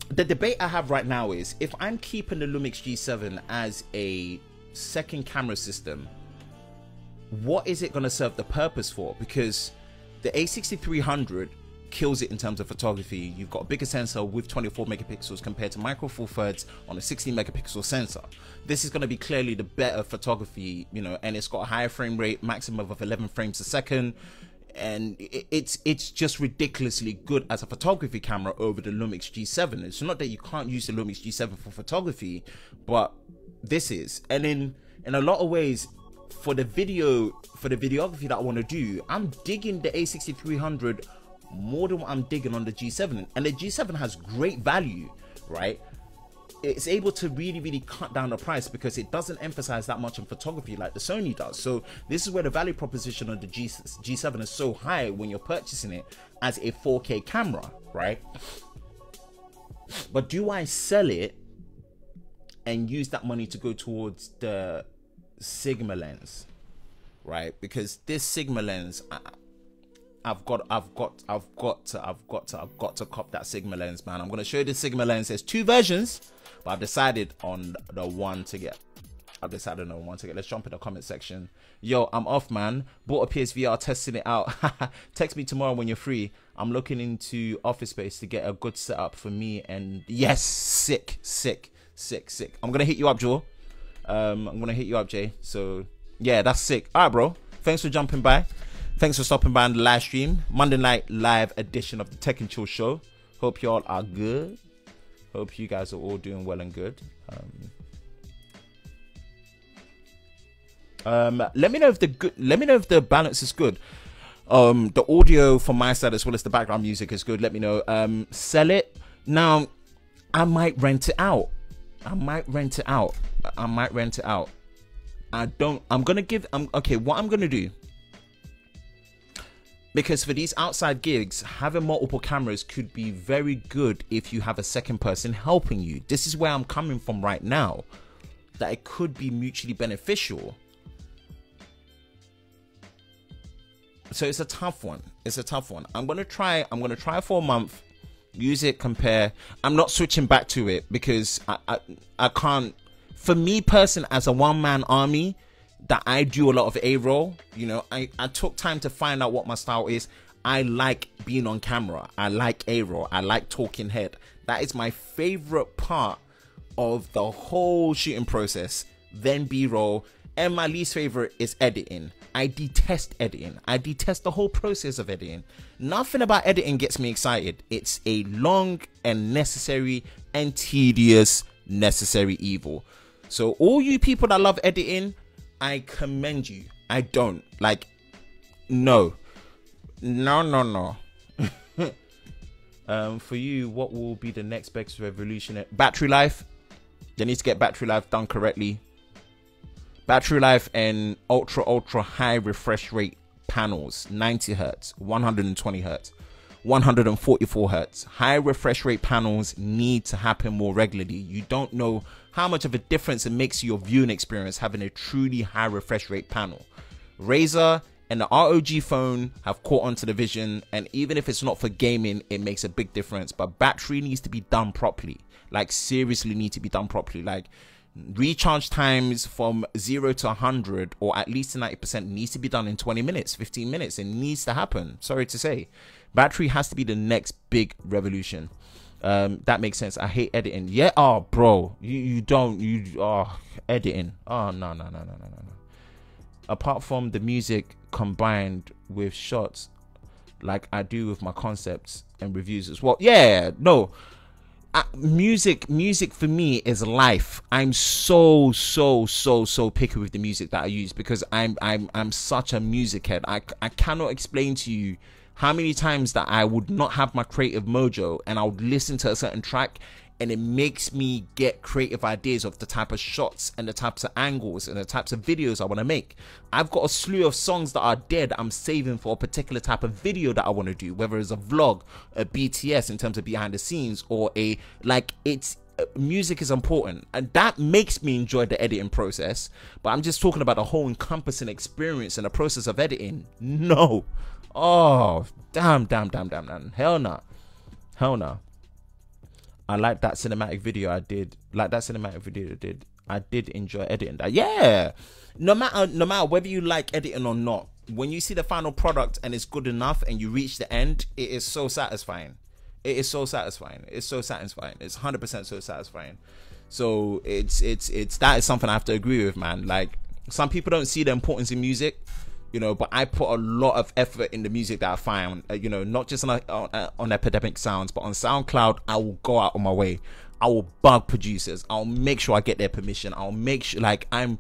the debate I have right now is, if I'm keeping the Lumix G7 as a second camera system, what is it going to serve the purpose for? Because the A6300 kills it in terms of photography. You've got a bigger sensor with 24 megapixels compared to Micro Four Thirds on a 16 megapixel sensor. This is going to be clearly the better photography, you know, and it's got a higher frame rate, maximum of 11 frames a second, and it's just ridiculously good as a photography camera over the Lumix G7. It's not that you can't use the Lumix G7 for photography, but this is, and in a lot of ways, for the videography that I want to do, I'm digging the A6300 more than what I'm digging on the G7. And the G7 has great value, right? It's able to really cut down the price because it doesn't emphasize that much on photography like the Sony does. So this is where the value proposition of the G7 is so high when you're purchasing it as a 4K camera, right? But do I sell it and use that money to go towards the Sigma lens, right? Because this Sigma lens, I've got to cop that Sigma lens, man. I'm gonna show you the Sigma lens. There's two versions, but I've decided on the one to get. Let's jump in the comment section. Yo, I'm off, man. Bought a PSVR, testing it out. Text me tomorrow when you're free. I'm looking into office space to get a good setup for me. And yes, sick. I'm gonna hit you up, Joe. I'm gonna hit you up, Jay. So yeah, that's sick. All right, bro. Thanks for jumping by. Thanks for stopping by on the live stream. Monday night live edition of the Tech and Chill show. Hope you all are good. Hope you guys are all doing well and good. Let me know if the balance is good. The audio from my side as well as the background music is good. Let me know. Sell it. Now, I might rent it out. Okay, what I'm gonna do, because for these outside gigs, having multiple cameras could be very good if you have a second person helping you. This is where I'm coming from right now, that it could be mutually beneficial. So it's a tough one. I'm gonna try for a month, use it, compare. I'm not switching back to it because I can't. For me personally, as a one-man army that I do a lot of A-roll, you know, I took time to find out what my style is. I like being on camera. I like A-roll. I like talking head. That is my favorite part of the whole shooting process. Then B-roll. And my least favorite is editing. I detest editing. I detest the whole process of editing. Nothing about editing gets me excited. It's a long and necessary and tedious necessary evil. So all you people that love editing, I commend you. I don't. Like, no. For you, what will be the next best revolution? Battery life. They need to get battery life done correctly. Battery life and ultra high refresh rate panels. 90 hertz, 120 hertz, 144 hertz. High refresh rate panels need to happen more regularly. You don't know how much of a difference it makes to your viewing experience having a truly high refresh rate panel. Razer and the ROG phone have caught onto the vision, and even if it's not for gaming, it makes a big difference. But battery needs to be done properly, like seriously need to be done properly. Like recharge times from 0 to 100 or at least to 90% needs to be done in 20 minutes, 15 minutes. It needs to happen. Sorry to say, battery has to be the next big revolution. That makes sense. I hate editing. Yeah, oh bro, you don't editing. Oh no. Apart from the music combined with shots like I do with my concepts and reviews as well. Yeah, no. Music for me is life. I'm so picky with the music that I use because I'm such a music head. I cannot explain to you how many times that I would not have my creative mojo and I would listen to a certain track and it makes me get creative ideas of the type of shots and the types of angles and the types of videos I want to make. I've got a slew of songs that are dead I'm saving for a particular type of video that I want to do, whether it's a vlog, a BTS in terms of behind the scenes, or a, like, it's music is important, and that makes me enjoy the editing process. But I'm just talking about the whole encompassing experience and the process of editing. No. Oh, damn. Hell no. I like that cinematic video I did. I did enjoy editing that. Yeah. No matter whether you like editing or not, when you see the final product and it's good enough and you reach the end, it is so satisfying. It's 100% so satisfying. So it's that is something I have to agree with, man. Like, some people don't see the importance in music, you know, but I put a lot of effort in the music that I find, you know, not just on Epidemic Sounds, but on SoundCloud. I will go out on my way. I will bug producers. I'll make sure I get their permission. I'll make sure, like, I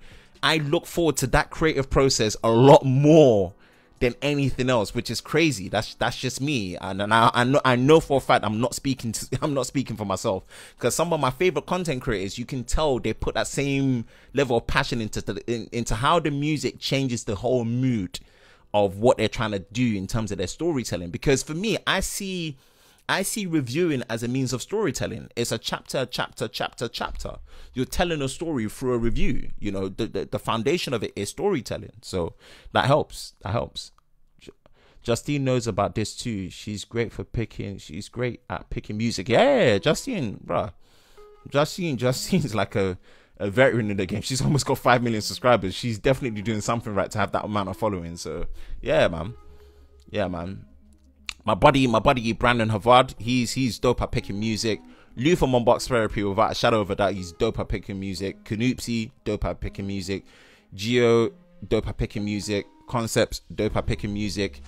look forward to that creative process a lot more than anything else, which is crazy. That's just me, and I know for a fact I'm not speaking for myself, because some of my favorite content creators, you can tell they put that same level of passion into how the music changes the whole mood of what they're trying to do in terms of their storytelling. Because for me, I see reviewing as a means of storytelling. It's a chapter. You're telling a story through a review. You know, the foundation of it is storytelling. So that helps. Justine knows about this too. She's great at picking music. Yeah, Justine, bruh. Justine's like a veteran in the game. She's almost got 5 million subscribers. She's definitely doing something right to have that amount of following. So yeah, man. My buddy Brandon Havard, he's dope at picking music. Lou from Unbox Therapy, without a shadow of a doubt, he's dope at picking music. Kanoopsy, dope at picking music. Geo, dope at picking music. Concepts, dope at picking music.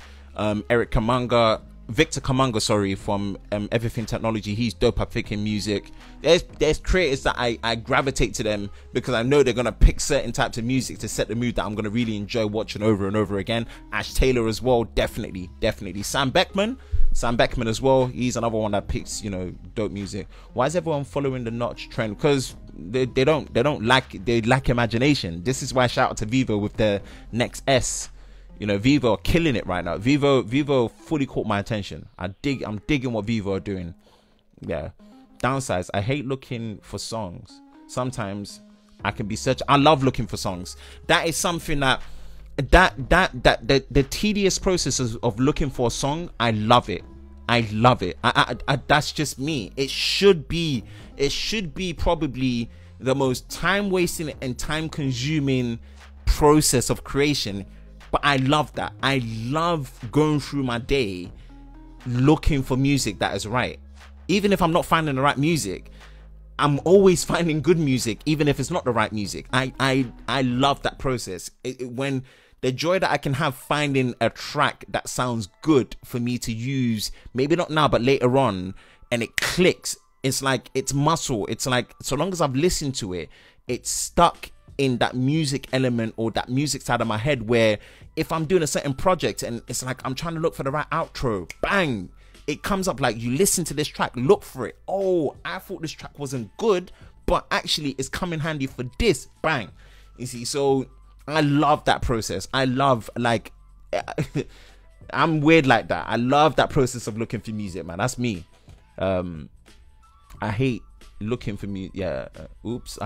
Victor Kamanga, sorry, from Everything Technology, he's dope at picking music. There's creators that I gravitate to them because I know they're gonna pick certain types of music to set the mood that I'm gonna really enjoy watching over and over again. Ash Taylor as well, definitely. Sam Beckman as well, he's another one that picks, you know, dope music. Why is everyone following the notch trend? Because they lack imagination. This is why shout out to Vivo with the Next S. You know, Vivo are killing it right now. Vivo fully caught my attention. I'm digging what Vivo are doing. Yeah. Downsides, I hate looking for songs. Sometimes I can be searching. I love looking for songs. That is something that the tedious process of looking for a song, I love it. That's just me. It should be probably the most time wasting and time consuming process of creation. But I love that. I love going through my day looking for music that is right. Even if I'm not finding the right music, I'm always finding good music, even if it's not the right music. I love that process. When the joy that I can have finding a track that sounds good for me to use, maybe not now, but later on, and it clicks. It's like, it's muscle. It's like, so long as I've listened to it, it's stuck in that music element or that music side of my head, where if I'm doing a certain project and it's like I'm trying to look for the right outro, bang, it comes up like, you listen to this track, look for it. Oh, I thought this track wasn't good, but actually it's coming handy for this, bang. You see, so I love that process. I love, like, I'm weird like that. I love that process of looking for music, man. That's me. I hate looking for me, yeah. But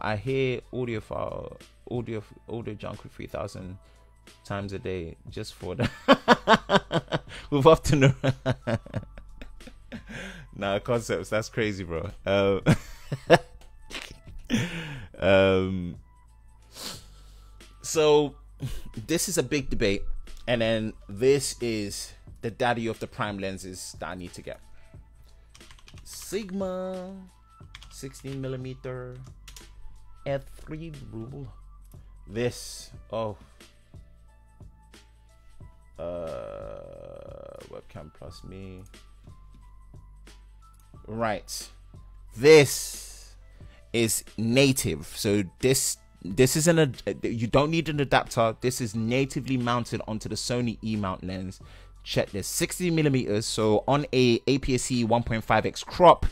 I hear audio junk with 3000 times a day just for that. We've often nah, concepts, that's crazy, bro. So this is a big debate, and then this is the daddy of the prime lenses that I need to get. Sigma 16mm f3 rule. This, oh, webcam plus me, right? This is native, so this isn't a, you don't need an adapter. This is natively mounted onto the Sony E-mount lens. Check this, 60mm. So on a APS-C 1.5x crop,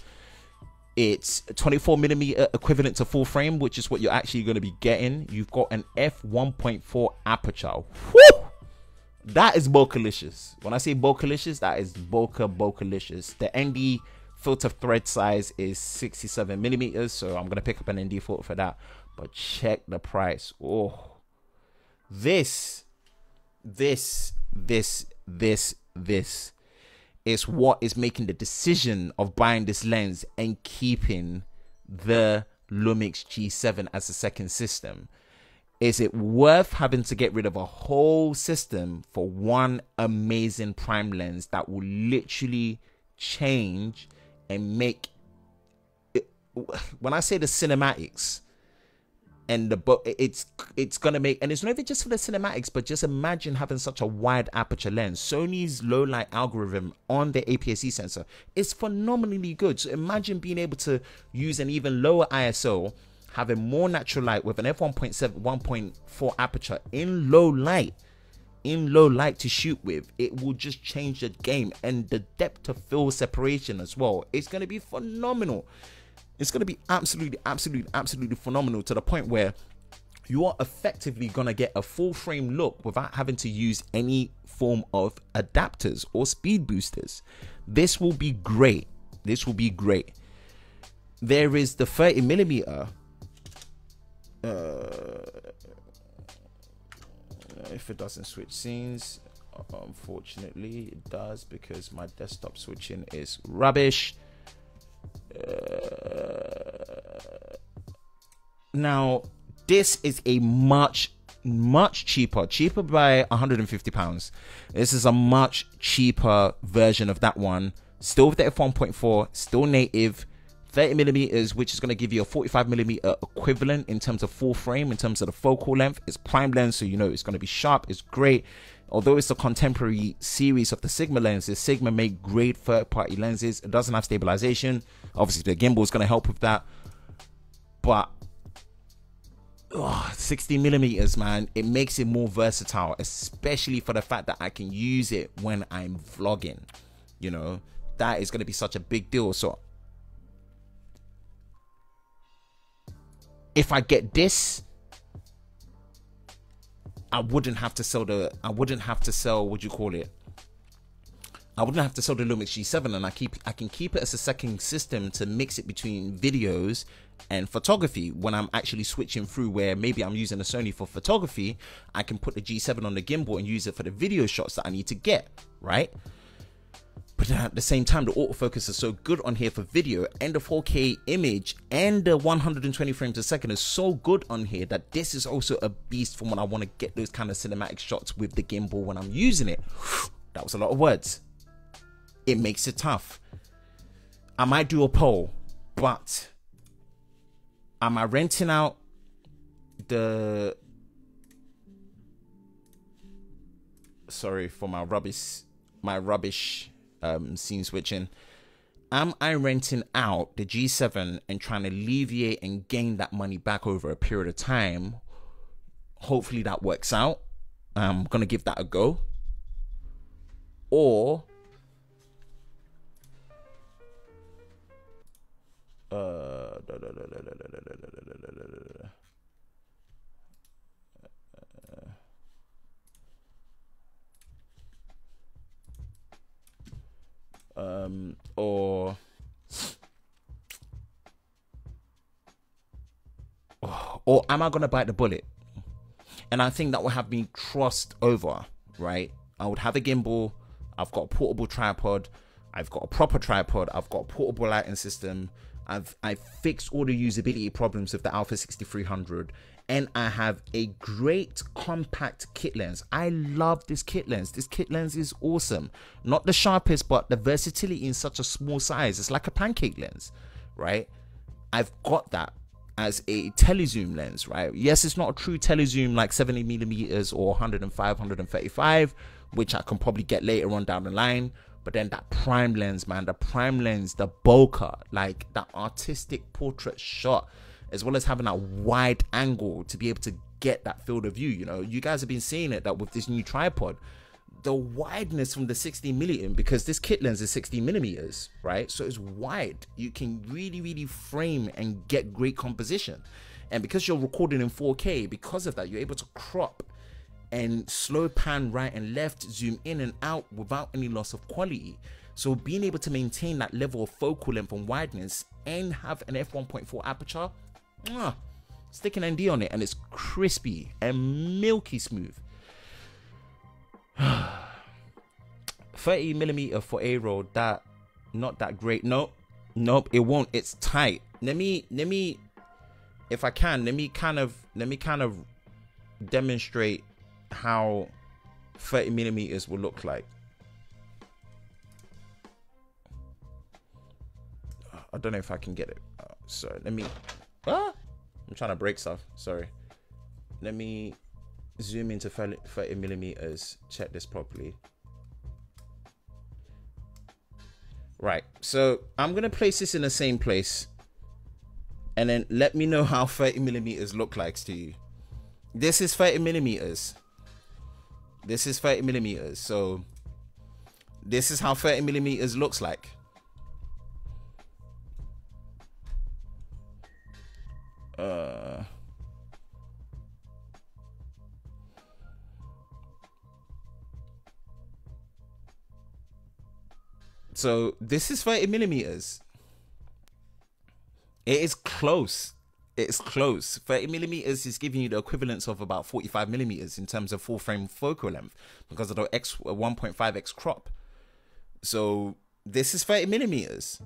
it's 24mm equivalent to full frame, which is what you're actually going to be getting. You've got an f1.4 aperture. Woo! That is bokeh-licious. When I say bokeh-licious, that is bokeh-licious. The ND filter thread size is 67mm, so I'm going to pick up an ND filter for that. But check the price. Oh, this is what is making the decision of buying this lens and keeping the Lumix G7 as a second system. Is it worth having to get rid of a whole system for one amazing prime lens that will literally change and make it, when I say the cinematics and it's gonna make, and it's not even just for the cinematics, but just imagine having such a wide aperture lens. Sony's low light algorithm on the APS-C sensor is phenomenally good. So imagine being able to use an even lower ISO, having more natural light with an f1.4 aperture in low light to shoot with. It will just change the game, and the depth of field separation as well. It's going to be phenomenal. It's going to be absolutely phenomenal, to the point where you are effectively going to get a full frame look without having to use any form of adapters or speed boosters. This will be great. This will be great. There is the 30mm. If it doesn't switch scenes, unfortunately it does, because my desktop switching is rubbish. Now this is a much cheaper by £150. This is a much cheaper version of that one, still with the f1.4, still native, 30mm, which is going to give you a 45mm equivalent in terms of full frame, in terms of the focal length. It's prime lens, so you know it's going to be sharp. It's great. Although it's a contemporary series of the Sigma lenses, Sigma make great third-party lenses. It doesn't have stabilization. Obviously, the gimbal is going to help with that. But 60mm, man, it makes it more versatile, especially for the fact that I can use it when I'm vlogging. You know, that is going to be such a big deal. So if I get this, I wouldn't have to sell the, what do you call it? I wouldn't have to sell the Lumix G7, and I can keep it as a second system to mix it between videos and photography. When I'm actually switching through, where maybe I'm using a Sony for photography, I can put the G7 on the gimbal and use it for the video shots that I need to get, right? But at the same time, the autofocus is so good on here for video, and the 4K image and the 120 frames a second is so good on here that this is also a beast for when I want to get those kind of cinematic shots with the gimbal when I'm using it. That was a lot of words. It makes it tough. I might do a poll, but am I renting out the, sorry for my rubbish scene switching, am I renting out the G7 and trying to alleviate and gain that money back over a period of time? Hopefully that works out. I'm gonna give that a go. Or or am I gonna bite the bullet? And I think that will have me crossed over, right? I would have a gimbal, I've got a portable tripod, I've got a proper tripod, I've got a portable lighting system, I've fixed all the usability problems with the Alpha 6300, and I have a great compact kit lens. I love this kit lens. This kit lens is awesome. Not the sharpest, but the versatility in such a small size. It's like a pancake lens, right? I've got that as a telezoom lens, right? Yes, it's not a true telezoom like 70mm or 105, 135, which I can probably get later on down the line. But then that prime lens, man, the prime lens, the bokeh, like that artistic portrait shot, as well as having that wide angle to be able to get that field of view. You know, you guys have been seeing it, that with this new tripod, the wideness from the 16mm, because this kit lens is 16mm, right? So it's wide. You can really frame and get great composition. And because you're recording in 4K, because of that, you're able to crop and slow pan right and left, zoom in and out without any loss of quality. So being able to maintain that level of focal length and wideness and have an f1.4 aperture, stick an ND on it, and it's crispy and milky smooth. 30mm for A-roll, that not that great. Nope, it won't. It's tight. Let me if I can, let me kind of demonstrate how 30mm will look like. I don't know if I can get it. So let me I'm trying to break stuff, sorry. Let me zoom into 30mm, check this properly. Right, so I'm gonna place this in the same place, and then let me know how 30mm look like to you. This is 30mm. This is 30mm. So this is how 30mm looks like. So this is 30mm. It is close. It's close. 30mm is giving you the equivalence of about 45mm in terms of full frame focal length because of the 1.5x crop. So this is 30mm.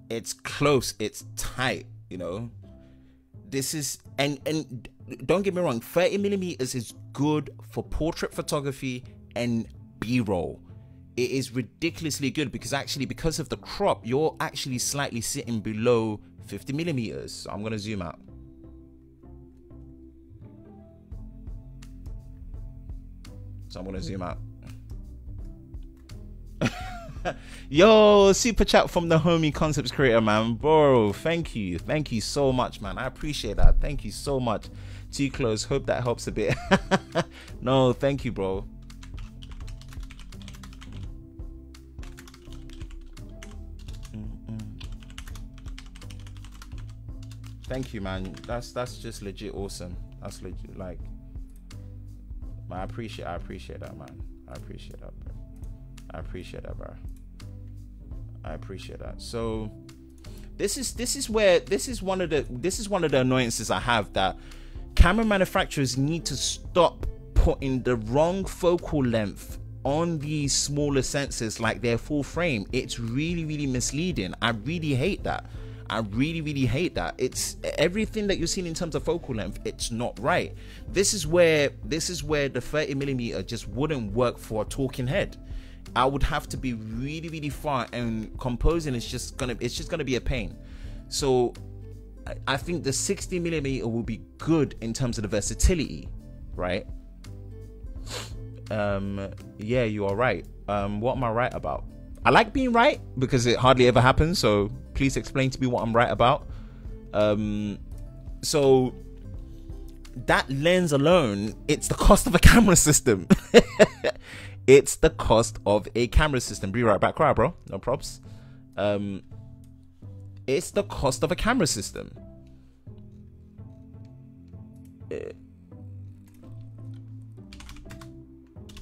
It's close. It's tight. You know, this is and don't get me wrong. 30mm is good for portrait photography and B-roll. It is ridiculously good because actually, because of the crop, you're actually slightly sitting below 50mm. So I'm gonna zoom out. Yo, super chat from the homie concepts creator, man, bro. Thank you so much, man. I appreciate that. Thank you so much. Too close. Hope that helps a bit. No, thank you, bro. Thank you, man. That's just legit awesome. That's legit, like, man, I appreciate that, man. I appreciate that, bro. I appreciate that, bro. I appreciate that. So this is one of the annoyances I have, that camera manufacturers need to stop putting the wrong focal length on these smaller sensors like their full frame. It's really misleading. I really hate that. I really hate that. It's everything that you're seeing in terms of focal length, it's not right. This is where the 30mm just wouldn't work for a talking head. I would have to be really far, and composing is just gonna be a pain. So I think the 60mm will be good in terms of the versatility, right? Yeah, you are right. What am I right about? I like being right because it hardly ever happens, so please explain to me what I'm right about. So that lens alone, it's the cost of a camera system. It's the cost of a camera system. Be right back, right, bro. No props. It's the cost of a camera system.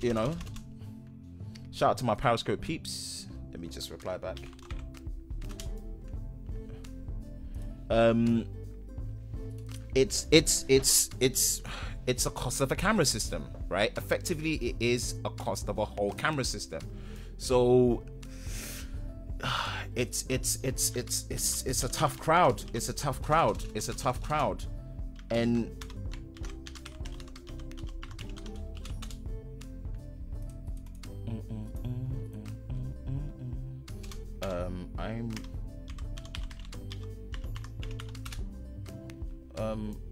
You know, shout out to my Periscope peeps. Let me just reply back. it's a cost of a camera system, right? Effectively, it is a cost of a whole camera system. So it's a tough crowd. It's a tough crowd. It's a tough crowd, and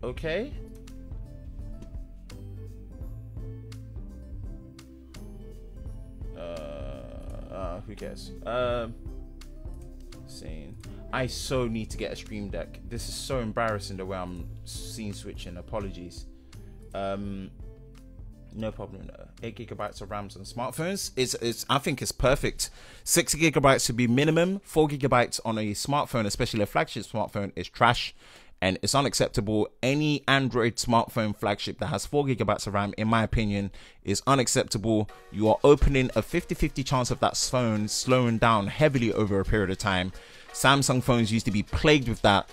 okay. Who cares? Saying I so need to get a stream deck. This is so embarrassing the way I'm scene switching. Apologies. No problem. 8 GB of RAMs on smartphones. I think it's perfect. 6 GB would be minimum. 4 GB on a smartphone, especially a flagship smartphone, is trash. And it's unacceptable. Any Android smartphone flagship that has 4 GB of RAM, in my opinion, is unacceptable. You are opening a 50-50 chance of that phone slowing down heavily over a period of time. Samsung phones used to be plagued with that.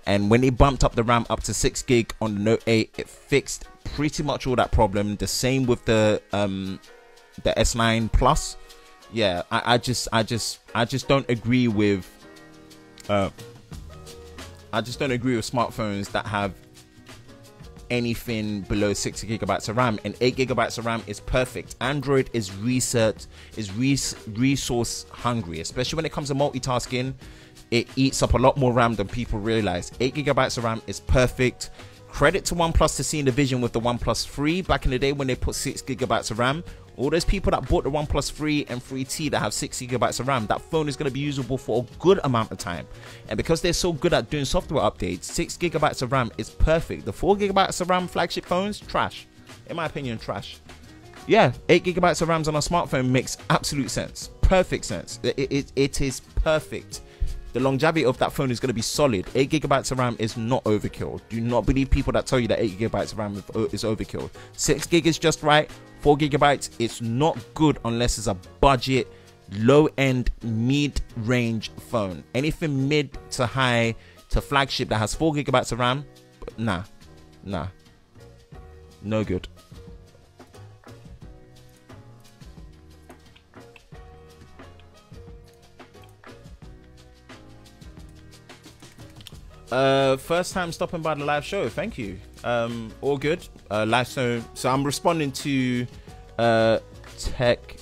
And when they bumped up the RAM up to 6 GB on the Note 8, it fixed pretty much all that problem. The same with the S9 Plus. Yeah, I just don't agree with smartphones that have anything below 6 GB of RAM, and 8 GB of RAM is perfect. Android is resource hungry, especially when it comes to multitasking. It eats up a lot more RAM than people realize. 8 GB of RAM is perfect. Credit to OnePlus to seeing the vision with the OnePlus 3 back in the day when they put 6 GB of RAM. All those people that bought the OnePlus 3 and 3T that have 6 GB of RAM, that phone is going to be usable for a good amount of time. And because they're so good at doing software updates, 6 GB of RAM is perfect. The 4 GB of RAM flagship phones, trash. In my opinion, trash. Yeah, 8 GB of RAM on a smartphone makes absolute sense. Perfect sense. It is perfect. The longevity of that phone is going to be solid. 8 GB of RAM is not overkill. Do not believe people that tell you that 8 GB of RAM is overkill. 6 GB is just right. 4 GB, it's not good unless it's a budget, low-end, mid-range phone. Anything mid to high to flagship that has 4 GB of RAM, nah, no good. First time stopping by the live show. Thank you. All good. Live show. So I'm responding to Tech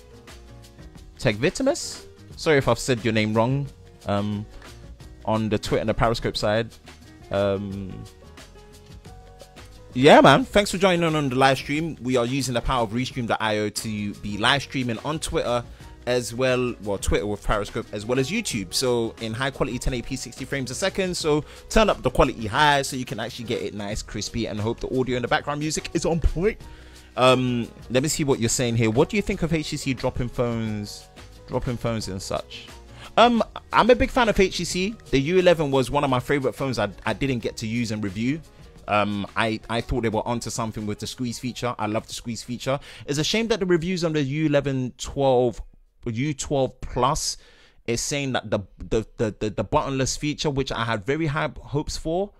Vitamus. Sorry if I've said your name wrong. On the Twitter and the Periscope side. Yeah, man. Thanks for joining on the live stream. We are using the power of Restream.io to be live streaming on Twitter as well, Twitter with Periscope as well as YouTube, so in high quality 1080p 60 frames a second. So turn up the quality high so you can actually get it nice, crispy, and hope the audio and the background music is on point. Let me see what you're saying here. What do you think of HTC dropping phones and such? I'm a big fan of HTC. The U11 was one of my favorite phones I didn't get to use and review. I thought they were onto something with the squeeze feature. I love the squeeze feature. It's a shame that the reviews on the U11 U12 Plus is saying that the buttonless feature, which I had very high hopes for,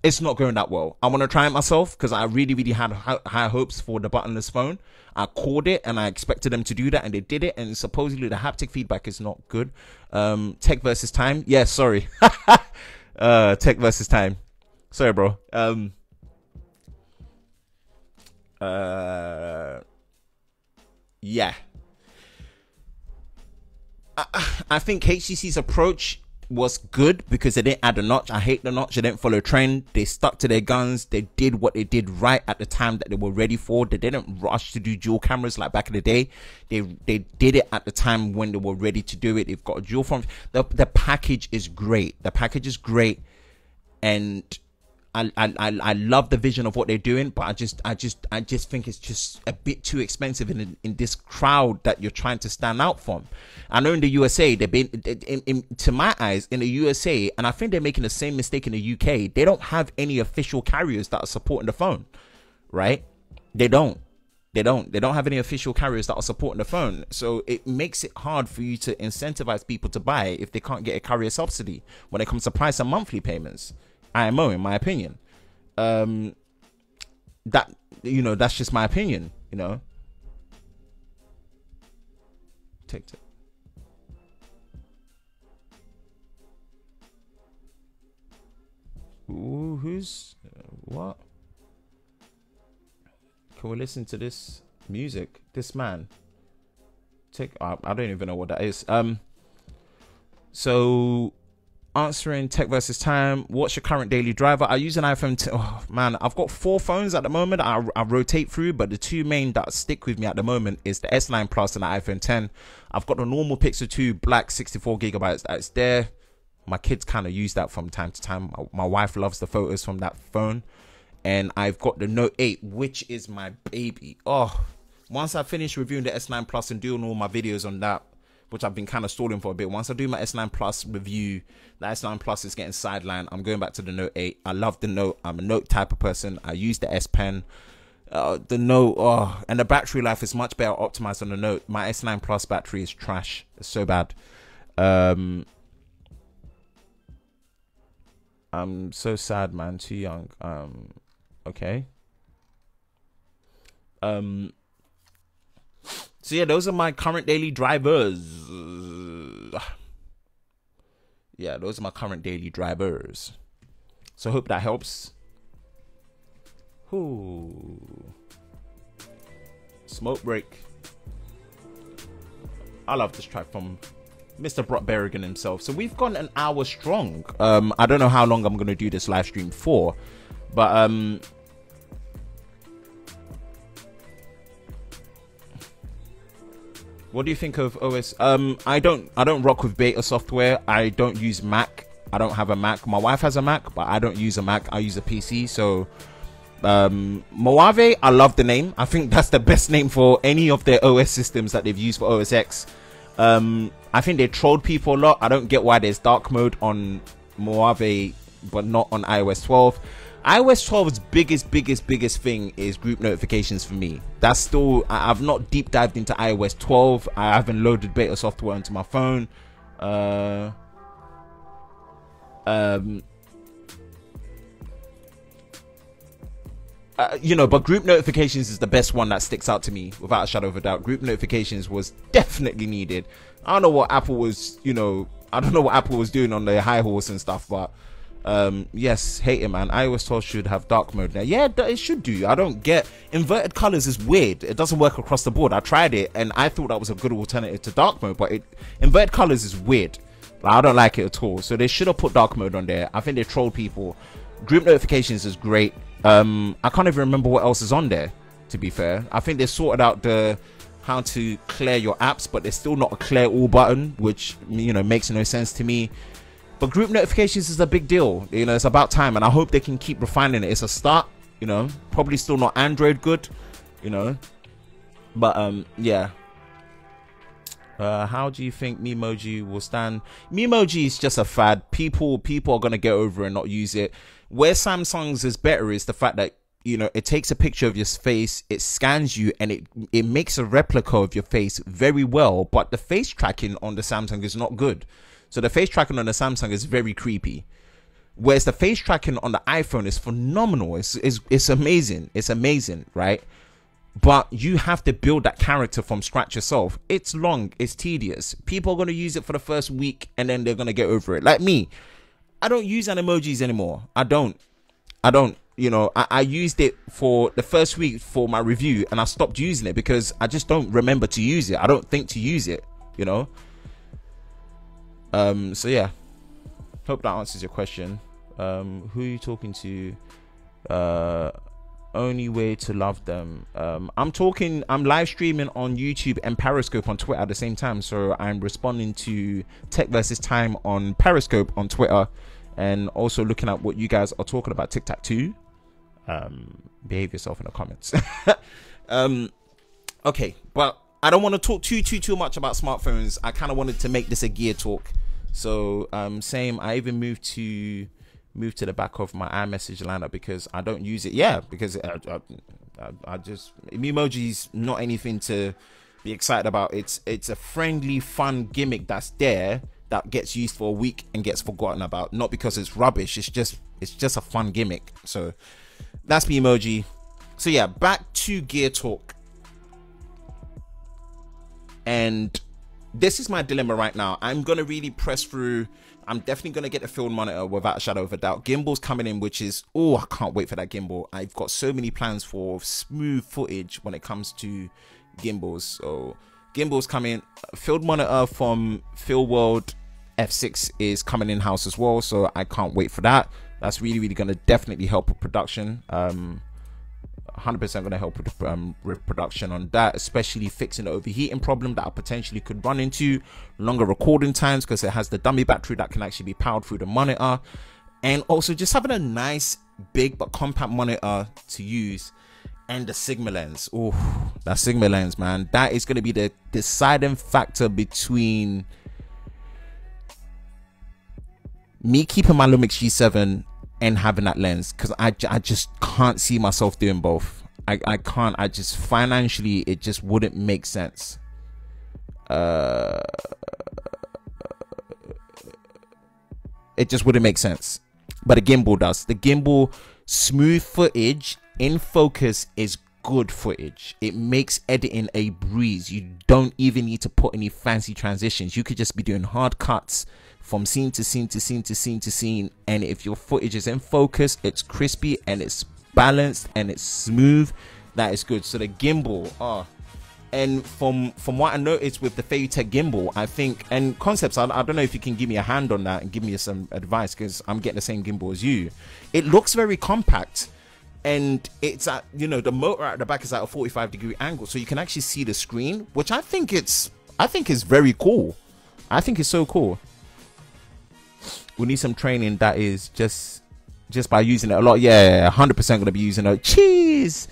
it's not going that well. I want to try it myself because I really had high hopes for the buttonless phone. I called it and I expected them to do that, and they did it, and supposedly the haptic feedback is not good. Tech versus time. Yeah, sorry. Tech versus time. Sorry, bro. Yeah. I think HTC's approach was good because they didn't add a notch. I hate the notch. They didn't follow trend. They stuck to their guns. They did what they did right at the time that they were ready for. They didn't rush to do dual cameras like back in the day. They did it at the time when they were ready to do it. They've got a dual front. The package is great. The package is great, and I love the vision of what they're doing, but I just think it's just a bit too expensive in this crowd that you're trying to stand out from. I know in the USA, they've been, to my eyes, in the USA, and I think they're making the same mistake in the UK, they don't have any official carriers that are supporting the phone, right? They don't. They don't have any official carriers that are supporting the phone. So it makes it hard for you to incentivize people to buy it if they can't get a carrier subsidy when it comes to price and monthly payments. IMO, in my opinion. That, you know, that's just my opinion, you know. TikTok. Ooh, who's what? Can we listen to this music? This man. I don't even know what that is. So answering Tech versus Time. What's your current daily driver? I use an iPhone. Oh man, I've got 4 phones at the moment. I rotate through, but the 2 main that stick with me at the moment is the S9 Plus and the iPhone 10. I've got the normal Pixel 2 black 64 gigabytes that's there. My kids kind of use that from time to time. My wife loves the photos from that phone. And I've got the Note 8, which is my baby. Oh, once I finish reviewing the S9 Plus and doing all my videos on that, which I've been kind of stalling for a bit. Once I do my S9 Plus review, the S9 Plus is getting sidelined. I'm going back to the Note 8. I love the Note. I'm a Note type of person. I use the S Pen. The Note, and the battery life is much better optimized on the Note. My S9 Plus battery is trash. It's so bad. I'm so sad, man. Too young. Okay. So yeah, those are my current daily drivers. Yeah, those are my current daily drivers. So I hope that helps. Ooh. Smoke break. I love this track from Mr. Brock Berrigan himself. So we've gone an hour strong. I don't know how long I'm gonna do this live stream for, but what do you think of OS? I don't rock with beta software. I don't use Mac. I don't have a Mac. My wife has a Mac, but I don't use a Mac. I use a PC. So Mojave, I love the name. I think that's the best name for any of their OS systems that they've used for OS X. I think they trolled people a lot. I don't get why there's dark mode on Mojave but not on iOS 12. iOS 12's biggest thing is group notifications for me. That's still, I've not deep dived into iOS 12. I haven't loaded beta software onto my phone. You know, but group notifications is the best one that sticks out to me without a shadow of a doubt. Group notifications was definitely needed. I don't know what Apple was, you know, I don't know what Apple was doing on their high horse and stuff, but yes, hate it, man. iOS 12 should have dark mode now. Yeah, it should do. I don't get, inverted colors is weird. It doesn't work across the board. I tried it and I thought that was a good alternative to dark mode, but inverted colors is weird. Like, I don't like it at all. So they should have put dark mode on there. I think they trolled people. Group notifications is great. I can't even remember what else is on there, to be fair. I think they sorted out the how to clear your apps, but there's still not a clear all button, which, you know, makes no sense to me. But group notifications is a big deal. You know, it's about time, and I hope they can keep refining it. It's a start, you know. Probably still not Android good, you know. But yeah. How do you think Memoji will stand? Memoji is just a fad. People are gonna get over it and not use it. Where Samsung's is better is the fact that, you know, it takes a picture of your face, it scans you, and it makes a replica of your face very well. But the face tracking on the Samsung is not good. So the face tracking on the Samsung is very creepy. Whereas the face tracking on the iPhone is phenomenal. It's amazing. It's amazing, right? But you have to build that character from scratch yourself. It's long, it's tedious. People are going to use it for the first week and then they're going to get over it. Like me, I don't use emojis anymore. I don't, you know, I used it for the first week for my review and I stopped using it because I just don't remember to use it. I don't think to use it, you know. So yeah, hope that answers your question. Who are you talking to? Only way to love them. I'm live streaming on YouTube and Periscope on Twitter at the same time, so I'm responding to Tech versus Time on Periscope on Twitter, and also looking at what you guys are talking about TikTok2. Behave yourself in the comments. Okay, but I don't want to talk too much about smartphones. I kind of wanted to make this a gear talk. So same, I even moved to the back of my iMessage lineup because I don't use it. Yeah, because I just, Memoji's not anything to be excited about. It's a friendly, fun gimmick that's there that gets used for a week and gets forgotten about. Not because it's rubbish. It's just a fun gimmick. So that's Memoji. So yeah, back to gear talk. And this is my dilemma right now. I'm gonna really press through. I'm definitely gonna get the field monitor without a shadow of a doubt. Gimbal's coming in, which is, oh, I can't wait for that gimbal. I've got so many plans for smooth footage when it comes to gimbals. So gimbals coming. Field monitor from Field World F6 is coming in house as well, so I can't wait for that. That's really gonna definitely help with production. 100% going to help with production on that, especially fixing the overheating problem that I potentially could run into, longer recording times because it has the dummy battery that can actually be powered through the monitor, and also just having a nice big but compact monitor to use. And the Sigma lens, oh, that Sigma lens, man, that is going to be the deciding factor between me keeping my Lumix G7 and having that lens, because I just can't see myself doing both. I can't. I just, financially, it just wouldn't make sense. It just wouldn't make sense. But the gimbal does. The gimbal, smooth footage in focus is good footage. It makes editing a breeze. You don't even need to put any fancy transitions. You could just be doing hard cuts from scene to scene to scene to scene to scene, and if your footage is in focus, it's crispy and it's balanced and it's smooth. That is good. So the gimbal, and from what I noticed with the Feiyutech gimbal, I think, and Concepts, I don't know if you can give me a hand on that and give me some advice, because I'm getting the same gimbal as you. It looks very compact, and it's at, you know, the motor at the back is at a 45-degree angle, so you can actually see the screen, which I think is very cool. I think it's so cool. We need some training that is just by using it a lot. Yeah, 100% gonna be using it. Cheese!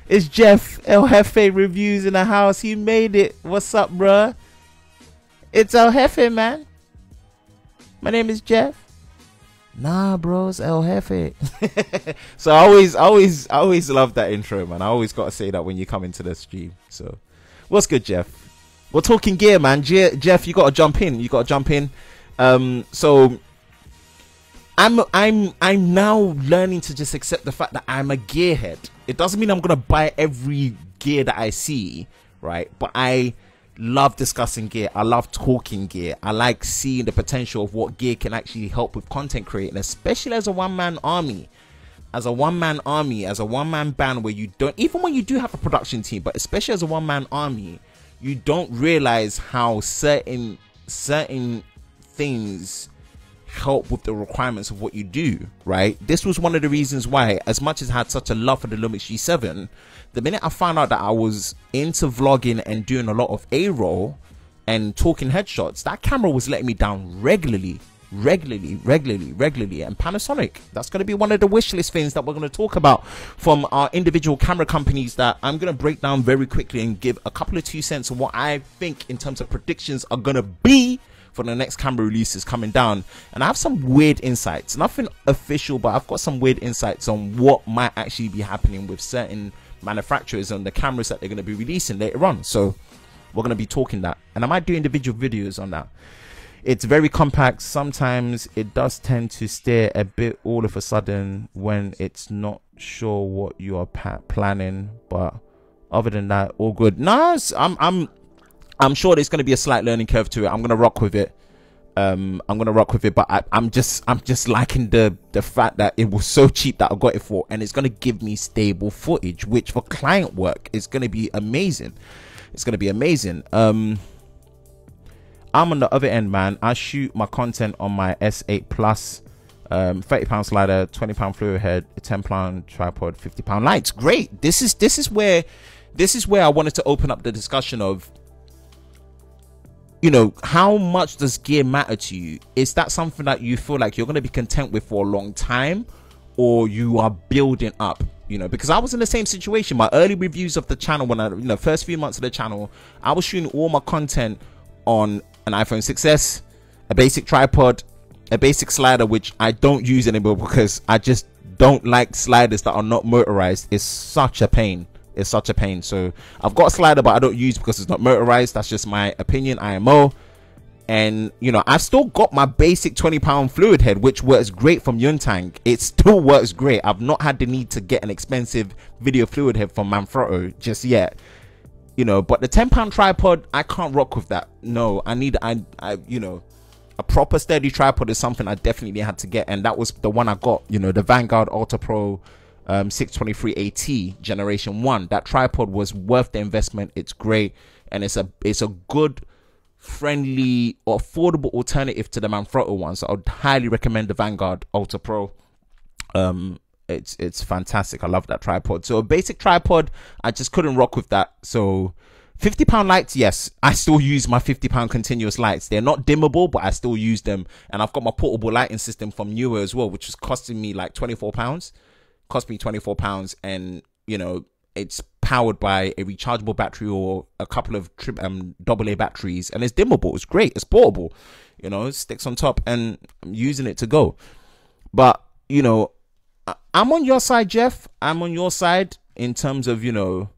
It's Jeff El Jefe Reviews in the house. He made it. What's up, bruh? It's El Jefe, man. My name is Jeff. Nah, bro, it's El Jefe. So I always love that intro, man. I always gotta say that when you come into the stream. So what's good, Jeff? We're talking gear, man. Jeff, you gotta jump in. So I'm now learning to just accept the fact that I'm a gearhead. It doesn't mean I'm gonna buy every gear that I see, right? But I love discussing gear. I love talking gear. I like seeing the potential of what gear can actually help with content creating, especially as a one-man army. As a one-man army, as a one-man band, where you don't, even when you do have a production team, but especially as a one-man army, you don't realize how certain things help with the requirements of what you do, right? This was one of the reasons why, as much as I had such a love for the Lumix G7, the minute I found out that I was into vlogging and doing a lot of A-roll and talking headshots, that camera was letting me down regularly. And Panasonic, that's going to be one of the wish list things that we're going to talk about from our individual camera companies, that I'm going to break down very quickly and give a couple of 2 cents on what I think in terms of predictions are going to be for the next camera releases coming down. And I have some weird insights, nothing official, but I've got some weird insights on what might actually be happening with certain manufacturers on the cameras that they're going to be releasing later on. So we're going to be talking that, and I might do individual videos on that. It's very compact. Sometimes it does tend to stare a bit all of a sudden when it's not sure what you are planning, but other than that, all good. Nice. I'm sure there's going to be a slight learning curve to it. I'm going to rock with it. But I'm just liking the fact that it was so cheap that I got it for, and it's going to give me stable footage, which for client work is going to be amazing. It's going to be amazing. I'm on the other end, man. I shoot my content on my S8 Plus, £30 slider, £20 fluid head, a £10 tripod, £50 lights. Great. This is where I wanted to open up the discussion of, you know, how much does gear matter to you? Is that something that you feel like you're going to be content with for a long time, or you are building up? You know, because I was in the same situation. My early reviews of the channel, when I, you know, first few months of the channel, I was shooting all my content on an iPhone 6s, a basic tripod, a basic slider, which I don't use anymore because I just don't like sliders that are not motorized. It's such a pain. It's such a pain. So I've got a slider, but I don't use because it's not motorized. That's just my opinion, IMO. And you know, I've still got my basic 20-pound fluid head, which works great from Yuntang. It still works great. I've not had the need to get an expensive video fluid head from Manfrotto just yet, you know. But the 10-pound tripod, I can't rock with that. No, I need you know, a proper sturdy tripod is something I definitely had to get, and that was the one I got, you know, the Vanguard Ultra Pro 623 AT generation 1. That tripod was worth the investment. It's great, and it's a good, friendly or affordable alternative to the Manfrotto one. So I would highly recommend the Vanguard Ultra Pro. It's fantastic. I love that tripod. So a basic tripod, I just couldn't rock with that. So 50-pound lights, yes, I still use my 50-pound continuous lights. They're not dimmable, but I still use them. And I've got my portable lighting system from Newer as well, which is costing me like £24. Cost me £24, and you know, it's powered by a rechargeable battery or a couple of AA batteries, and it's dimmable. It's great. It's portable. You know, it sticks on top, and I'm using it to go. But you know, I'm on your side, Jeff. I'm on your side in terms of, you know,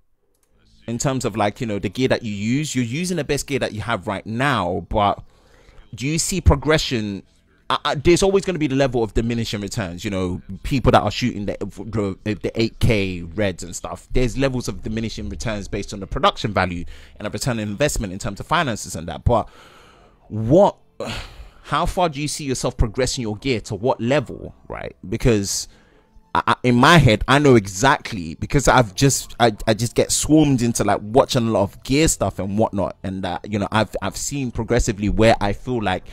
in terms of like, you know, the gear that you use. You're using the best gear that you have right now, but do you see progression? There's always going to be the level of diminishing returns. You know, people that are shooting the 8K reds and stuff, there's levels of diminishing returns based on the production value and a return on investment in terms of finances and that. But how far do you see yourself progressing your gear, to what level, right? Because in my head, I know exactly, because I just get swarmed into like watching a lot of gear stuff and whatnot, and you know, I've seen progressively where I feel like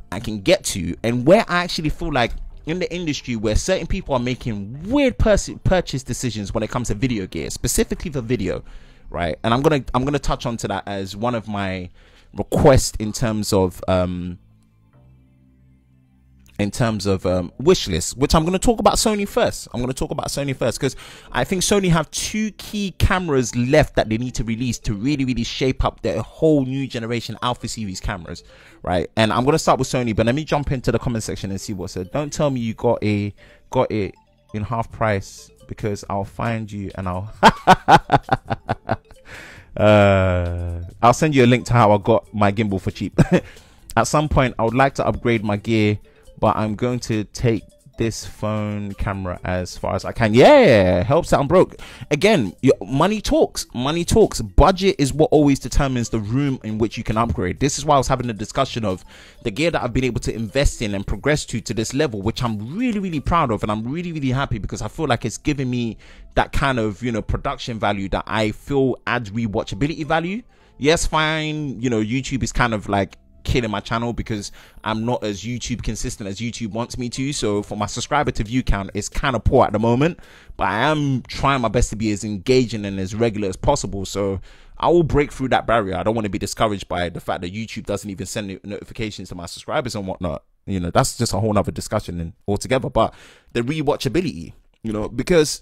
I can get to, and where I actually feel like in the industry where certain people are making weird purchase decisions when it comes to video gear, specifically for video, right? And I'm gonna touch on to that as one of my requests in terms of wish list, which I'm going to talk about Sony first. Because I think Sony have 2 key cameras left that they need to release to really shape up their whole new generation Alpha series cameras, right? And I'm going to start with Sony, but let me jump into the comment section and see what's said. Don't tell me you got it in half price, because I'll find you and I'll I'll send you a link to how I got my gimbal for cheap. At some point I would like to upgrade my gear, but I'm going to take this phone camera as far as I can. Yeah, helps that I'm broke. Again, money talks. Budget is what always determines the room in which you can upgrade. This is why I was having a discussion of the gear that I've been able to invest in and progress to this level, which I'm really proud of, and I'm really happy because I feel like it's giving me that kind of, you know, production value that I feel adds rewatchability value. Yes, fine, you know, YouTube is kind of like killing my channel because I'm not as YouTube consistent as YouTube wants me to. So for my subscriber to view count, it's kind of poor at the moment, but I am trying my best to be as engaging and as regular as possible. So I will break through that barrier. I don't want to be discouraged by the fact that YouTube doesn't even send notifications to my subscribers and whatnot. You know, that's just a whole nother discussion altogether. But the rewatchability, you know, because,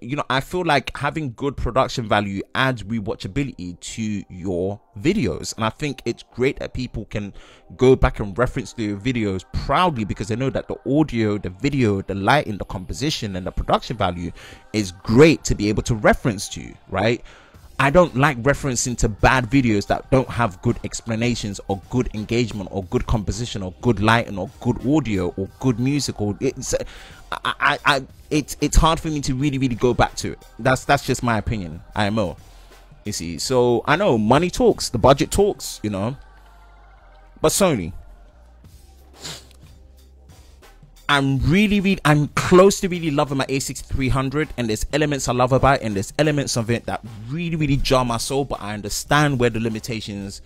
you know, I feel like having good production value adds rewatchability to your videos, and I think it's great that people can go back and reference their videos proudly because they know that the audio, the video, the lighting, the composition, and the production value is great to be able to reference to, right? I don't like referencing to bad videos that don't have good explanations or good engagement or good composition or good lighting or good audio or good music, or it's hard for me to really go back to it. That's just my opinion, IMO. You see, so I know money talks, the budget talks, you know, but Sony, I'm close to really loving my A6300, and there's elements I love about it, and there's elements of it that really jar my soul, but I understand where the limitations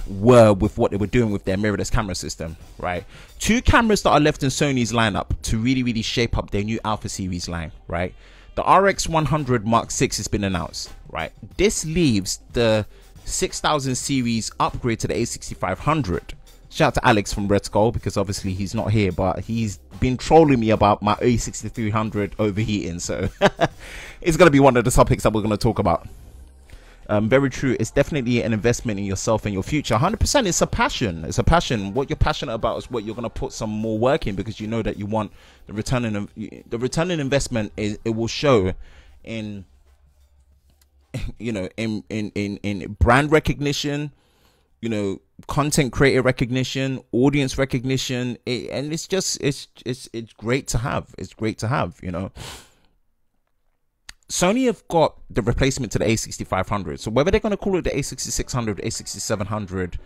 were with what they were doing with their mirrorless camera system, right? 2 cameras that are left in Sony's lineup to really shape up their new Alpha series line, right? The RX100 Mark VI has been announced, right? This leaves the 6000 series upgrade to the A6500. Shout out to Alex from Red Skull, because obviously he's not here, but he's been trolling me about my A6300 overheating, so it's going to be one of the topics that we're going to talk about. Very true. It's definitely an investment in yourself and your future. 100%. It's a passion. It's a passion. What you're passionate about is what you're going to put some more work in, because you know that you want the return in investment. It will show in you know, in brand recognition, you know, content creator recognition, audience recognition, and it's just it's great to have. It's great to have, you know. Sony have got the replacement to the a6500, so whether they're going to call it the a6600, a6700,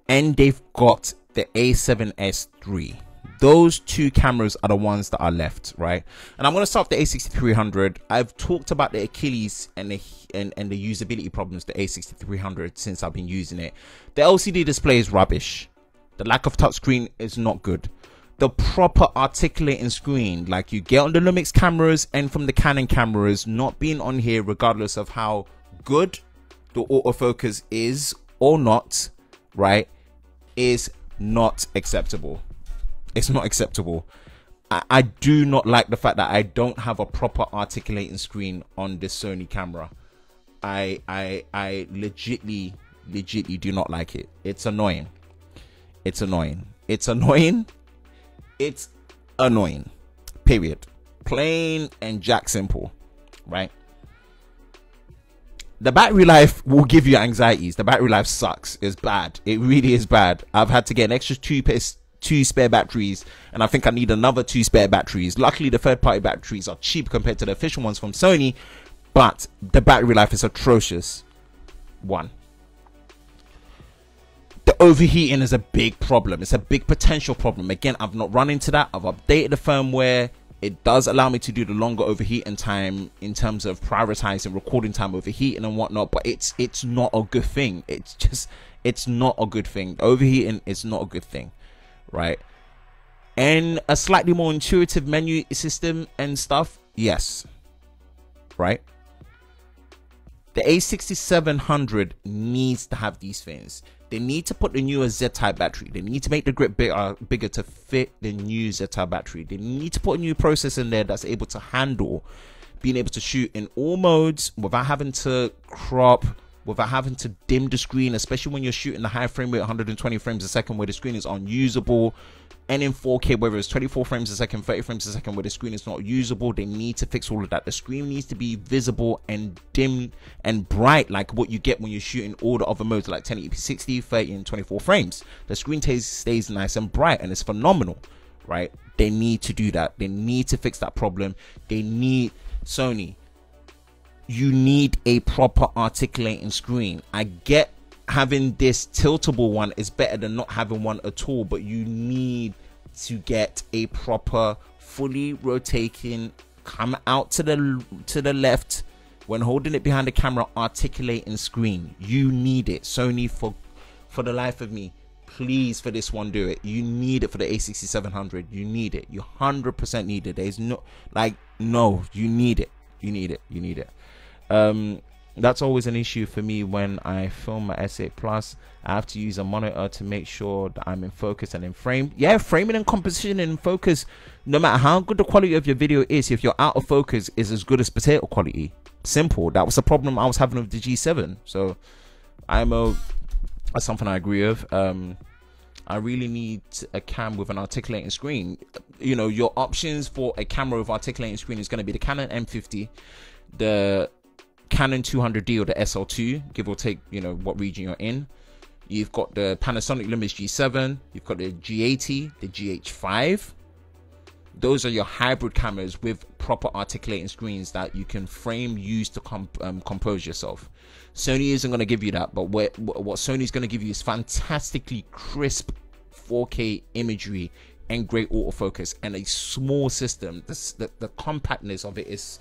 and they've got the a7S III. Those two cameras are the ones that are left, right? And I'm going to start with the a6300. I've talked about the Achilles and the usability problems, the a6300, since I've been using it. The LCD display is rubbish. The lack of touchscreen is not good. The proper articulating screen, like you get on the Lumix cameras and from the Canon cameras, not being on here, regardless of how good the autofocus is or not, right, is not acceptable. It's not acceptable. I do not like the fact that I don't have a proper articulating screen on this Sony camera. I legitly do not like it. It's annoying. It's annoying. It's annoying. It's annoying. Period. Plain and jack simple, right? The battery life will give you anxieties. The battery life sucks. It's bad. It really is bad. I've had to get an extra two spare batteries, and I think I need another 2 spare batteries. Luckily, the third-party batteries are cheap compared to the official ones from Sony, but the battery life is atrocious. One. The overheating is a big problem. It's a big potential problem. Again, I've not run into that. I've updated the firmware. It does allow me to do the longer overheating time in terms of prioritizing recording time, overheating and whatnot, but it's not a good thing. It's not a good thing. Overheating is not a good thing, right? And a slightly more intuitive menu system and stuff, yes, right? The a6700 needs to have these things. They need to put the newer Z-type battery. They need to make the grip bigger to fit the new Z-type battery. They need to put a new processor in there that's able to handle being able to shoot in all modes without having to crop, without having to dim the screen, especially when you're shooting the high frame rate 120 frames a second where the screen is unusable, and in 4K whether it's 24 frames a second, 30 frames a second where the screen is not usable. They need to fix all of that. The screen needs to be visible and dim and bright like what you get when you're shooting all the other modes like 1080p 60, 30 and 24 frames. The screen stays nice and bright and it's phenomenal, right? They need to do that. They need to fix that problem. They need, Sony, you need a proper articulating screen. I get having this tiltable one is better than not having one at all, but you need to get a proper fully rotating, come out to the left when holding it behind the camera, articulating screen. You need it. Sony, for the life of me, please, for this one, do it. You need it for the a6700. You need it. You 100% need it. There's no, like, no, you need it. You need it. You need it. That's always an issue for me when I film my S8 Plus. I have to use a monitor to make sure that I'm in focus and in frame. Yeah, framing and composition and focus, no matter how good the quality of your video is, if you're out of focus, is as good as potato quality. Simple. That was the problem I was having with the G7. So that's something I agree with. I really need a cam with an articulating screen. You know, your options for a camera with articulating screen is going to be the Canon M50, the Canon 200D or the SL2, give or take, you know, what region you're in. You've got the Panasonic Lumix G7, you've got the G80, the GH5. Those are your hybrid cameras with proper articulating screens that you can frame, use to compose yourself. Sony isn't going to give you that, but what Sony's going to give you is fantastically crisp 4K imagery and great autofocus and a small system. The compactness of it is,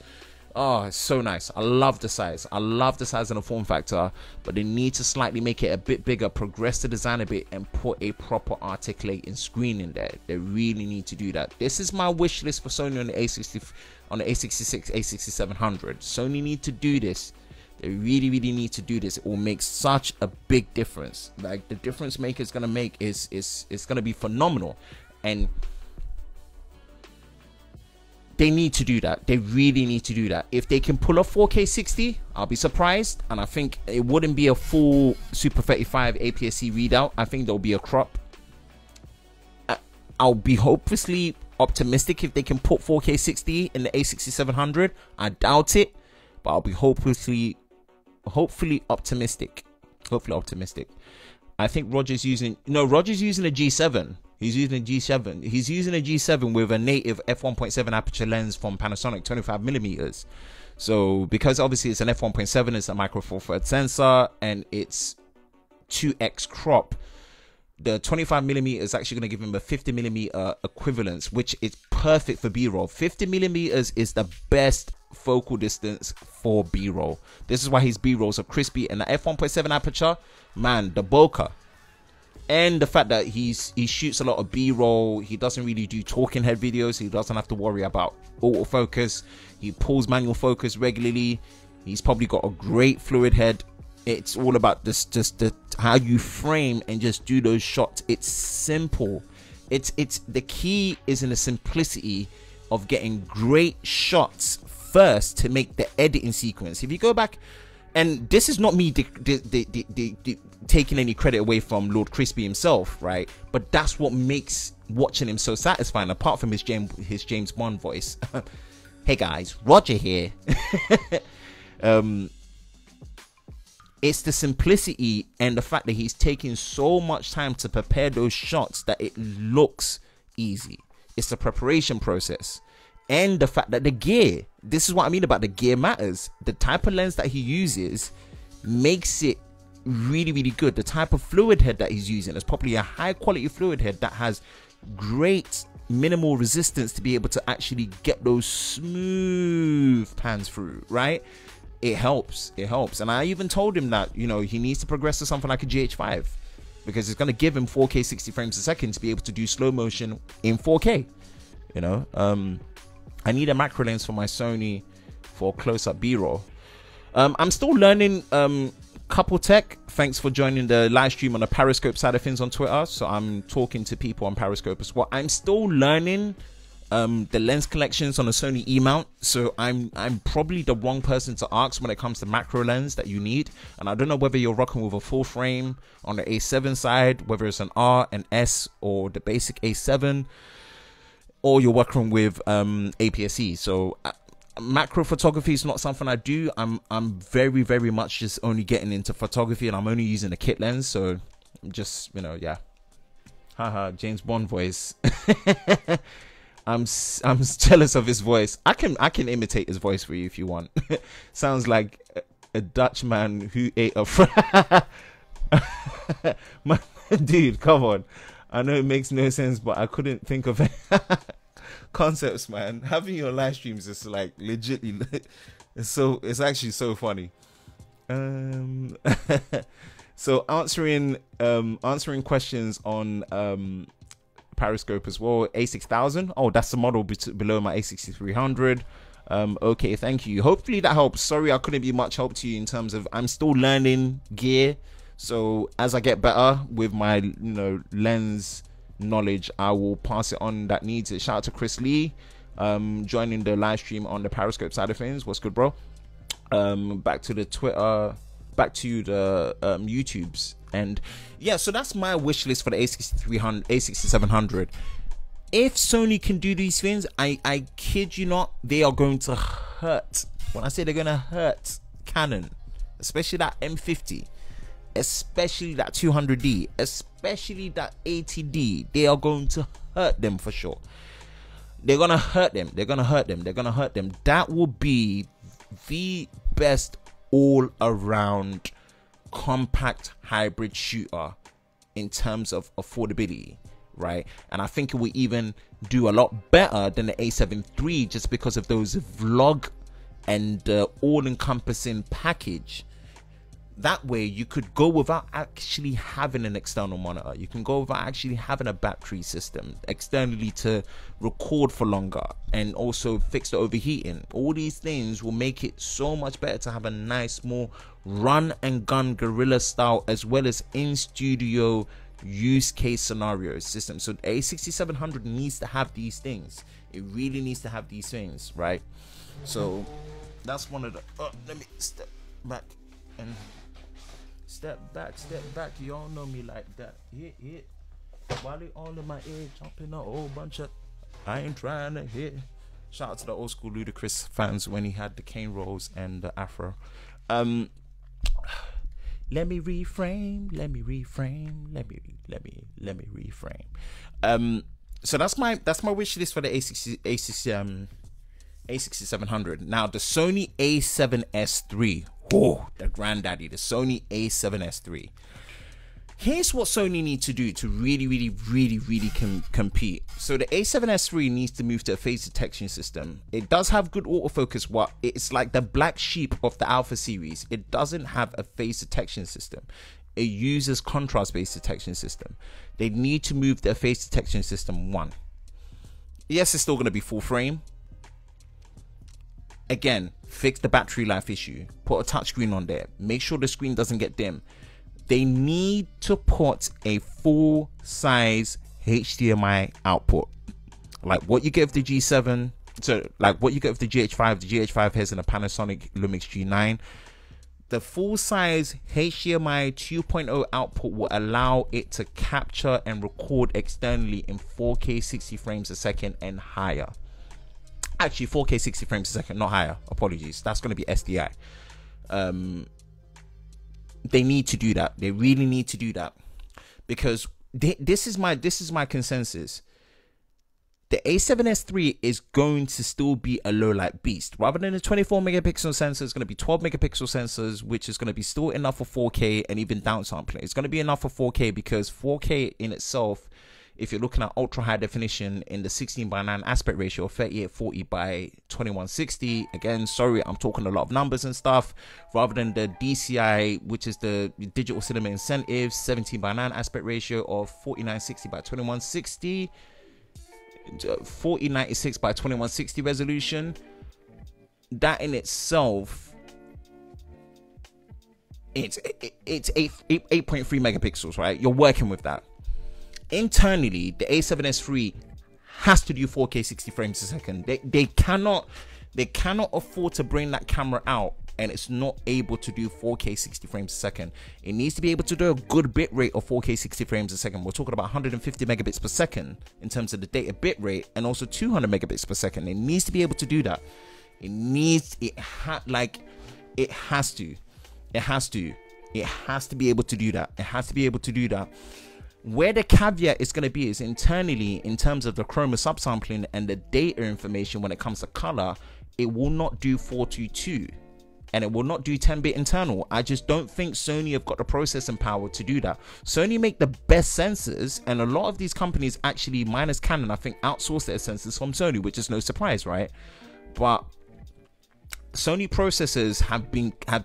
oh, it's so nice. I love the size. I love the size and the form factor, but they need to slightly make it a bit bigger, progress the design a bit, and put a proper articulating screen in there. They really need to do that. This is my wish list for Sony on the A66, A6700. Sony need to do this. They really need to do this. It will make such a big difference. Like, the difference maker is gonna make is gonna be phenomenal, and they need to do that. They really need to do that. If they can pull off 4K 60, I'll be surprised. And I think it wouldn't be a full Super 35 APS-C readout. I think there'll be a crop. I'll be hopelessly optimistic if they can put 4K 60 in the A6700. I doubt it, but I'll be hopefully optimistic. I think Roger's using a G7. He's using a G7. He's using a G7 with a native f1.7 aperture lens from Panasonic, 25mm. So because obviously it's an f1.7, it's a micro four thirds sensor and it's 2x crop. The 25mm is actually going to give him a 50mm equivalence, which is perfect for B-roll. 50mm is the best focal distance for B-roll. This is why his B-rolls are crispy. And the f1.7 aperture, man, the bokeh. And the fact that he shoots a lot of B-roll, he doesn't really do talking head videos. He doesn't have to worry about autofocus. He pulls manual focus regularly. He's probably got a great fluid head. It's all about how you frame and just do those shots. It's simple. It's the key is in the simplicity of getting great shots first to make the editing sequence. If you go back, and this is not me taking any credit away from Lord Crispy himself, right? But that's what makes watching him so satisfying, apart from his James Bond voice. Hey guys, Roger here. It's the simplicity and the fact that he's taking so much time to prepare those shots that it looks easy. It's the preparation process. And the fact that the gear, this is what I mean about the gear matters. The type of lens that he uses makes it really, really good. The type of fluid head that he's using is probably a high quality fluid head that has great minimal resistance to be able to actually get those smooth pans through, right? It helps. And I even told him that, you know, he needs to progress to something like a GH5 because it's going to give him 4K 60 frames a second to be able to do slow motion in 4K. You know, I need a macro lens for my Sony for close-up B-roll. I'm still learning couple tech. Thanks for joining the live stream on the Periscope side of things on Twitter. So I'm talking to people on Periscope as well. I'm still learning the lens collections on a Sony E-mount, so I'm probably the wrong person to ask when it comes to macro lens that you need. And I don't know whether you're rocking with a full frame on the A7 side, whether it's an R, an S, or the basic A7, or you're working with APS-C. So macro photography is not something I do. I'm very, very much just only getting into photography, and I'm only using a kit lens. So I'm just, you know, yeah, haha, James Bond voice. I'm jealous of his voice. I can imitate his voice for you if you want. Sounds like a Dutch man who ate a dude, come on. I know it makes no sense, but I couldn't think of it. Concepts, man. Having your live streams is like legitly it's actually so funny. So answering questions on Periscope as well. A6000. Oh, that's the model below my A6300. Okay, thank you. Hopefully that helps. Sorry I couldn't be much help to you in terms of I'm still learning gear. So as I get better with my, you know, lens knowledge, I will pass it on that needs it. Shout out to Chris Lee joining the live stream on the Periscope side of things. What's good, bro? Back to the Twitter, back to the YouTubes. And yeah, so that's my wish list for the A6300, A6700. If Sony can do these things, I kid you not, they are going to hurt. When I say they're going to hurt Canon, especially that M50, especially that 200D, especially that 80D, they are going to hurt them for sure. They're going to hurt them. They're going to hurt them. They're going to hurt them. That will be the best all-around compact hybrid shooter in terms of affordability, right? And I think it will even do a lot better than the A7 III just because of those vlog and all-encompassing package. That way you could go without actually having an external monitor. You can go without actually having a battery system externally to record for longer and also fix the overheating. All these things will make it so much better to have a nice, more run and gun guerrilla style as well as in studio use case scenario system. So the A6700 needs to have these things. It really needs to have these things, right? So that's one of the let me step back and step back. Y'all know me like that. Hit while they all in my ear jumping a whole bunch of I ain't trying to hit Shout out to the old school Ludacris fans when he had the cane rolls and the afro. Let me reframe. So that's my wish list for the A6700. Now the Sony A7S III. Oh, the granddaddy, the Sony A7S III. Here's what Sony need to do to really compete. So the A7S III needs to move to a phase detection system. It does have good autofocus. What it's like the black sheep of the Alpha series. It doesn't have a phase detection system. It uses contrast-based detection system. They need to move their phase detection system one. Yes, it's still going to be full frame. Again, fix the battery life issue. Put a touchscreen on there. Make sure the screen doesn't get dim. They need to put a full-size HDMI output, like what you get with the G7. So, like what you get with the GH5. The GH5 has in a Panasonic Lumix G9. The full-size HDMI 2.0 output will allow it to capture and record externally in 4K 60 frames a second and higher. Actually, 4K 60 frames a second, not higher. Apologies. That's going to be SDI. They need to do that. They really need to do that, because this is my consensus. The A7S III is going to still be a low light beast. Rather than a 24 megapixel sensor, it's going to be 12 megapixel sensors, which is going to be still enough for 4K and even downsampling. It's going to be enough for 4K because 4K in itself, if you're looking at ultra high definition in the 16:9 aspect ratio, 3840 by 2160. Again, sorry, I'm talking a lot of numbers and stuff. Rather than the DCI, which is the digital cinema incentive, 17:9 aspect ratio of 4960 by 2160, 4096 by 2160 resolution. That in itself, it's 8.3 megapixels, right? You're working with that. Internally, the A7S III has to do 4K 60 frames a second. They cannot afford to bring that camera out and it's not able to do 4K 60 frames a second. It needs to be able to do a good bit rate of 4K 60 frames a second. We're talking about 150 megabits per second in terms of the data bit rate, and also 200 megabits per second. It needs to be able to do that. It has to be able to do that. Where the caveat is going to be is internally, in terms of the chroma subsampling and the data information when it comes to color, it will not do 422 and it will not do 10-bit internal. I just don't think Sony have got the processing power to do that. Sony make the best sensors, and a lot of these companies actually, minus Canon, I think, outsource their sensors from Sony, which is no surprise, right? But Sony processors have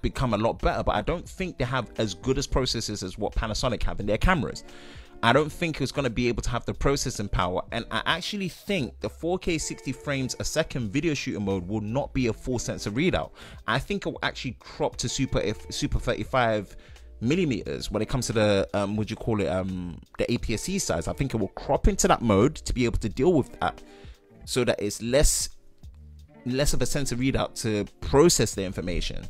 become a lot better, but I don't think they have as good as processors as what Panasonic have in their cameras. I don't think it's going to be able to have the processing power, and I actually think the 4K 60 frames a second video shooter mode will not be a full sensor readout. I think it will actually crop to super 35 millimeters when it comes to the the APS-C size. I think it will crop into that mode to be able to deal with that, so that it's less of a sensor readout to process the information.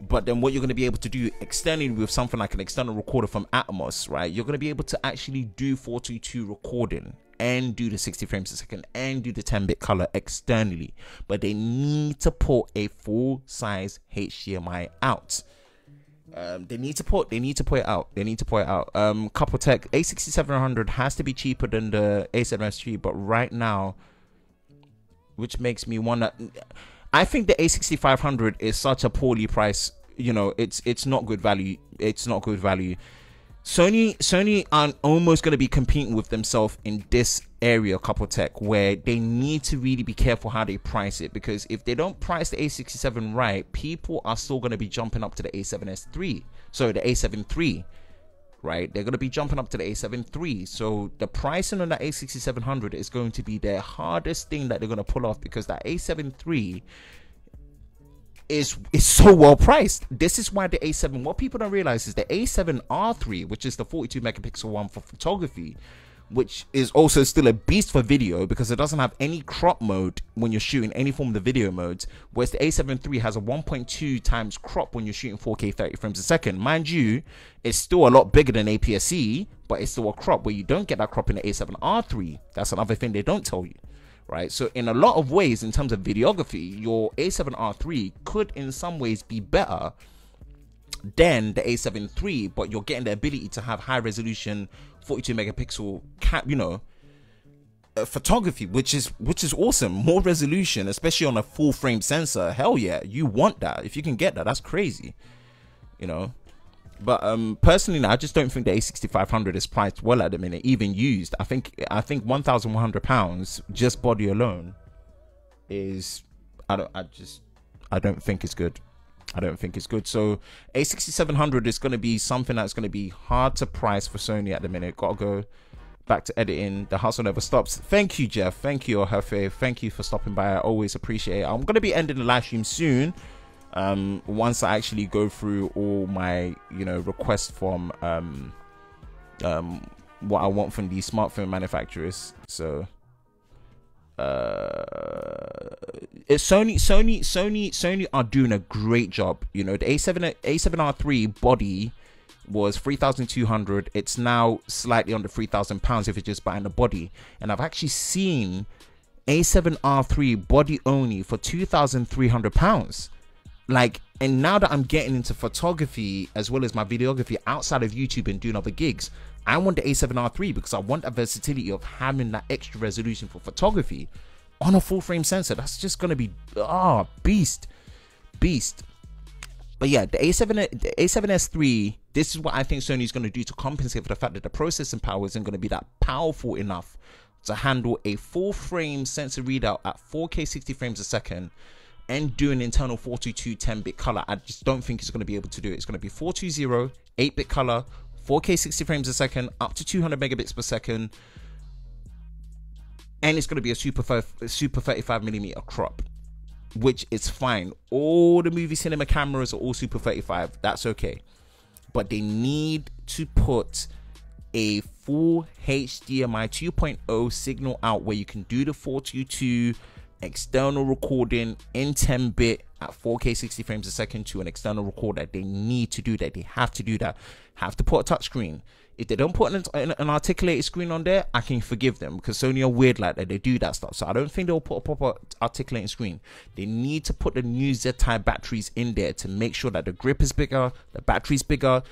But then what you're going to be able to do externally with something like an external recorder from Atomos, right? You're going to be able to actually do 422 recording and do the 60 frames a second and do the 10-bit color externally. But they need to put a full-size HDMI out. They need to put it out. Couple Tech A6700 has to be cheaper than the A7S III, but right now, which makes me wonder, I think the A6500 is such a poorly priced, it's not good value. It's not good value. Sony are almost going to be competing with themselves in this area, Couple Tech, where they need to really be careful how they price it, because if they don't price the A67 right, people are still going to be jumping up to the A7S III. So the A7 III, right? They're going to be jumping up to the A7 III. So the pricing on that A6700 is going to be the hardest thing that they're going to pull off, because that A7 III is so well priced. This is why the A7, what people don't realize is the A7 R3, which is the 42 megapixel one for photography, which is also still a beast for video because it doesn't have any crop mode when you're shooting any form of the video modes, whereas the A7 III has a 1.2 times crop when you're shooting 4K 30 frames a second. Mind you, it's still a lot bigger than APS-C, but it's still a crop where you don't get that crop in the A7 R3. That's another thing they don't tell you, right? So in a lot of ways, in terms of videography, your A7R III could in some ways be better than the A7 III, but you're getting the ability to have high resolution 42 megapixel photography, which is awesome. More resolution, especially on a full frame sensor. Hell yeah, you want that. If you can get that, that's crazy, you know. But personally, I just don't think the A6500 is priced well at the minute, even used. I think £1,100 just body alone is, I don't think it's good. I don't think it's good. So A6700 is going to be something that's going to be hard to price for Sony at the minute. Gotta go back to editing. The hustle never stops. Thank you, Jeff. Thank you, Ohefe. Thank you for stopping by. I always appreciate it. I'm going to be ending the live stream soon. Once I actually go through all my, you know, requests from what I want from these smartphone manufacturers. So Sony are doing a great job. You know, the A7R III body was 3,200. It's now slightly under £3,000 if you're just buying the body. And I've actually seen A7R III body only for £2,300. Like, and now that I'm getting into photography as well as my videography outside of YouTube and doing other gigs, I want the A7R III because I want that versatility of having that extra resolution for photography on a full frame sensor. That's just gonna be beast. But yeah, the A7S III, this is what I think Sony's gonna do to compensate for the fact that the processing power isn't gonna be that powerful enough to handle a full frame sensor readout at 4K 60 frames a second and do an internal 422 10-bit color. I just don't think it's going to be able to do it. It's going to be 420 8-bit color, 4K 60 frames a second, up to 200 megabits per second, and it's going to be a super 35mm crop, which is fine. All the movie cinema cameras are all super 35. That's okay, but they need to put a full HDMI 2.0 signal out where you can do the 422 external recording in 10-bit at 4K 60 frames a second to an external recorder. They need to do that. They have to do that. Have to put a touch screen. If they don't put an articulated screen on there, I can forgive them because Sony are weird like that. They do that stuff. So I don't think they'll put a proper articulating screen. They need to put the new Z-type batteries in there to make sure that the grip is bigger, the battery's bigger.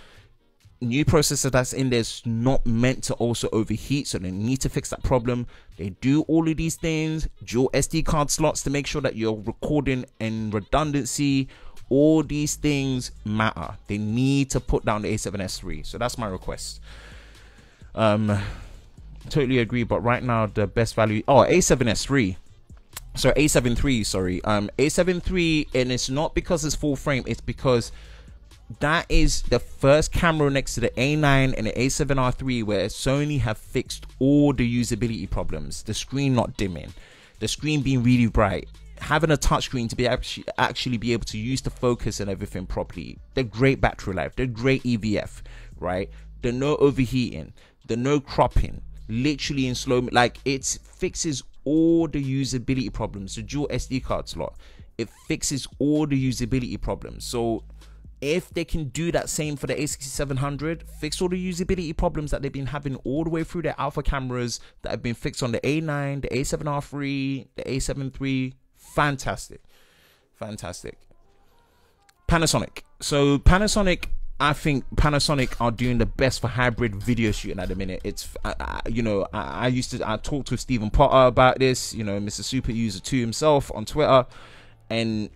New processor that's in there's not meant to also overheat, so they need to fix that problem. They do all of these things, dual SD card slots to make sure that you're recording in redundancy. All these things matter. They need to put down the A7S III. So that's my request. Totally agree, but right now the best value, A7S III. So A7 III, sorry. A7 III, and it's not because it's full frame, it's because that is the first camera next to the A9 and the A7R III where Sony have fixed all the usability problems. The screen not dimming, the screen being really bright, having a touch screen to be actually be able to use the focus and everything properly. The great battery life, the great EVF, right? The no overheating, the no cropping, literally in slow, like it fixes all the usability problems. The dual SD card slot, it fixes all the usability problems. So if they can do that same for the A6700, fix all the usability problems that they've been having all the way through their alpha cameras that have been fixed on the A9, the A7R III, the A7 III, fantastic. Panasonic. So Panasonic, I think Panasonic are doing the best for hybrid video shooting at the minute. It's, I talked to Stephen Potter about this, you know, Mr. Super User 2 himself on Twitter, and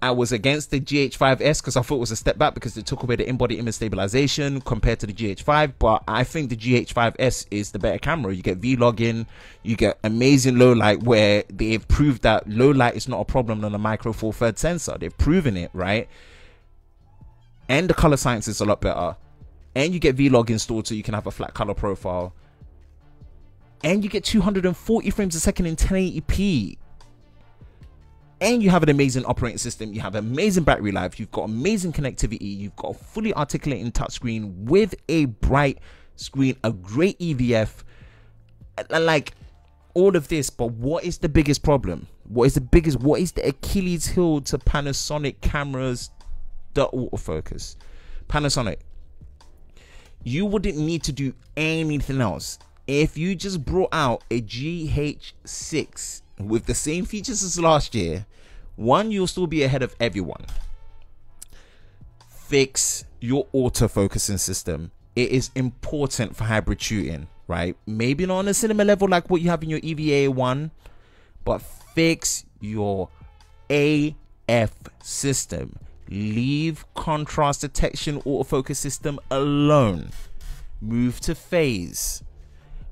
I was against the GH5S because I thought it was a step back because they took away the in-body image stabilization compared to the GH5. But I think the GH5S is the better camera. You get vlogging, you get amazing low light where they've proved that low light is not a problem on a micro four third sensor. They've proven it, right? And the color science is a lot better. And you get vlog installed so you can have a flat color profile. And you get 240 frames a second in 1080p. And you have an amazing operating system, you have amazing battery life, you've got amazing connectivity, you've got a fully articulating touchscreen with a bright screen, a great EVF, like all of this. But what is the biggest problem? What is the Achilles heel to Panasonic cameras? The autofocus. Panasonic, you wouldn't need to do anything else. if you just brought out a GH6 with the same features as last year, one, you'll still be ahead of everyone. Fix your autofocusing system. It is important for hybrid shooting, right? Maybe not on a cinema level like what you have in your EVA1, but fix your AF system. Leave contrast detection autofocus system alone. Move to phase.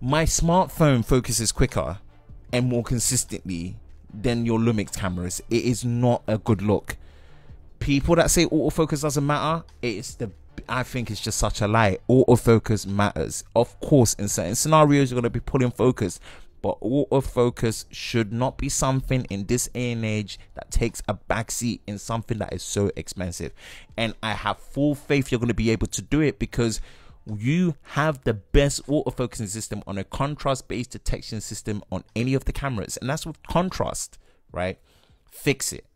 My smartphone focuses quicker and more consistently than your Lumix cameras. It is not a good look. People that say autofocus doesn't matter, I think it's just such a lie. Autofocus matters. Of course, in certain scenarios, you're going to be pulling focus, but autofocus should not be something in this day and age that takes a backseat in something that is so expensive. And I have full faith you're going to be able to do it, because you have the best autofocusing system on a contrast-based detection system on any of the cameras, and that's with contrast, right? Fix it,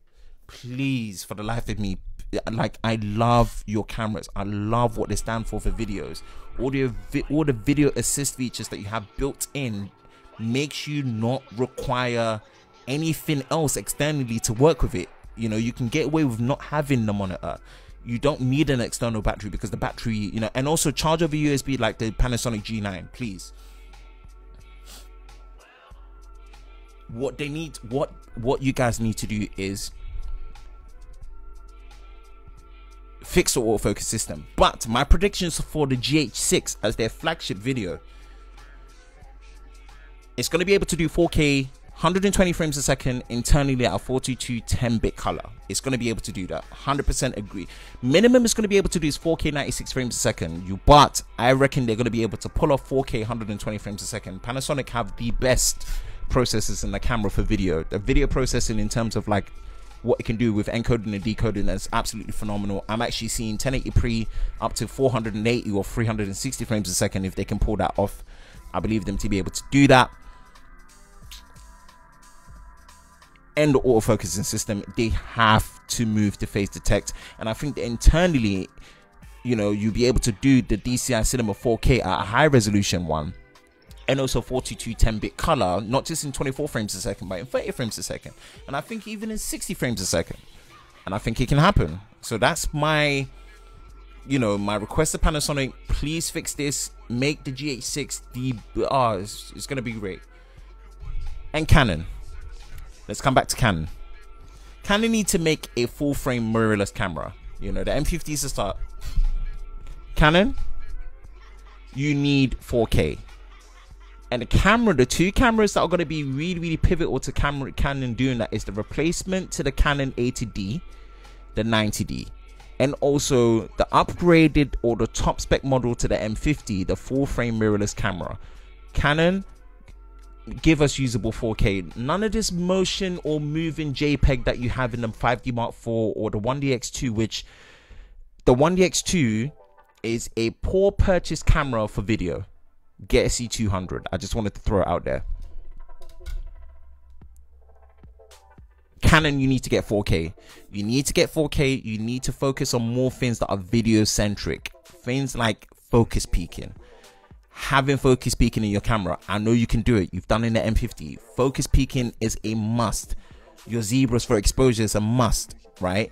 please, for the life of me. Like, I love your cameras. I love what they stand for videos. All the video assist features that you have built in makes you not require anything else externally to work with it. You know, you can get away with not having the monitor. You don't need an external battery, because the battery, you know, and also charge over USB like the Panasonic G9, please. What they need, what you guys need to do is fix the autofocus system. But my predictions for the GH6 as their flagship video, it's going to be able to do 4K 120 frames a second internally at a 42 10-bit color. It's going to be able to do that. 100% agree. Minimum is going to be able to do is 4K 96 frames a second. But I reckon they're going to be able to pull off 4K 120 frames a second. Panasonic have the best processors in the camera for video. The video processing in terms of like what it can do with encoding and decoding is absolutely phenomenal. I'm actually seeing 1080p up to 480 or 360 frames a second if they can pull that off. I believe them to be able to do that. And the autofocusing system, they have to move to phase detect, and I think that internally, you know, you'll be able to do the DCI Cinema 4K at a high resolution one, and also 42 10-bit color, not just in 24 frames a second, but in 30 frames a second, and I think even in 60 frames a second, and I think it can happen. So that's my, you know, my request to Panasonic. Please fix this, make the GH6 it's gonna be great. And Canon. Let's come back to Canon. Canon need to make a full frame mirrorless camera. You know, the M50 is a start. Canon, you need 4K. And the camera, the two cameras that are going to be really, really pivotal to Canon doing that is the replacement to the Canon 80D, the 90D. And also the upgraded or the top spec model to the M50, the full frame mirrorless camera. Canon, give us usable 4K. None of this motion or moving JPEG that you have in the 5D Mark IV or the 1DX2, which the 1DX2 is a poor purchase camera for video. Get a C200. I just wanted to throw it out there. Canon, you need to get 4K. You need to get 4K. You need to focus on more things that are video centric. Things like focus peaking. Having focus peaking in your camera, I know you can do it. You've done it in the M50. Focus peaking is a must. Your zebras for exposure is a must, right?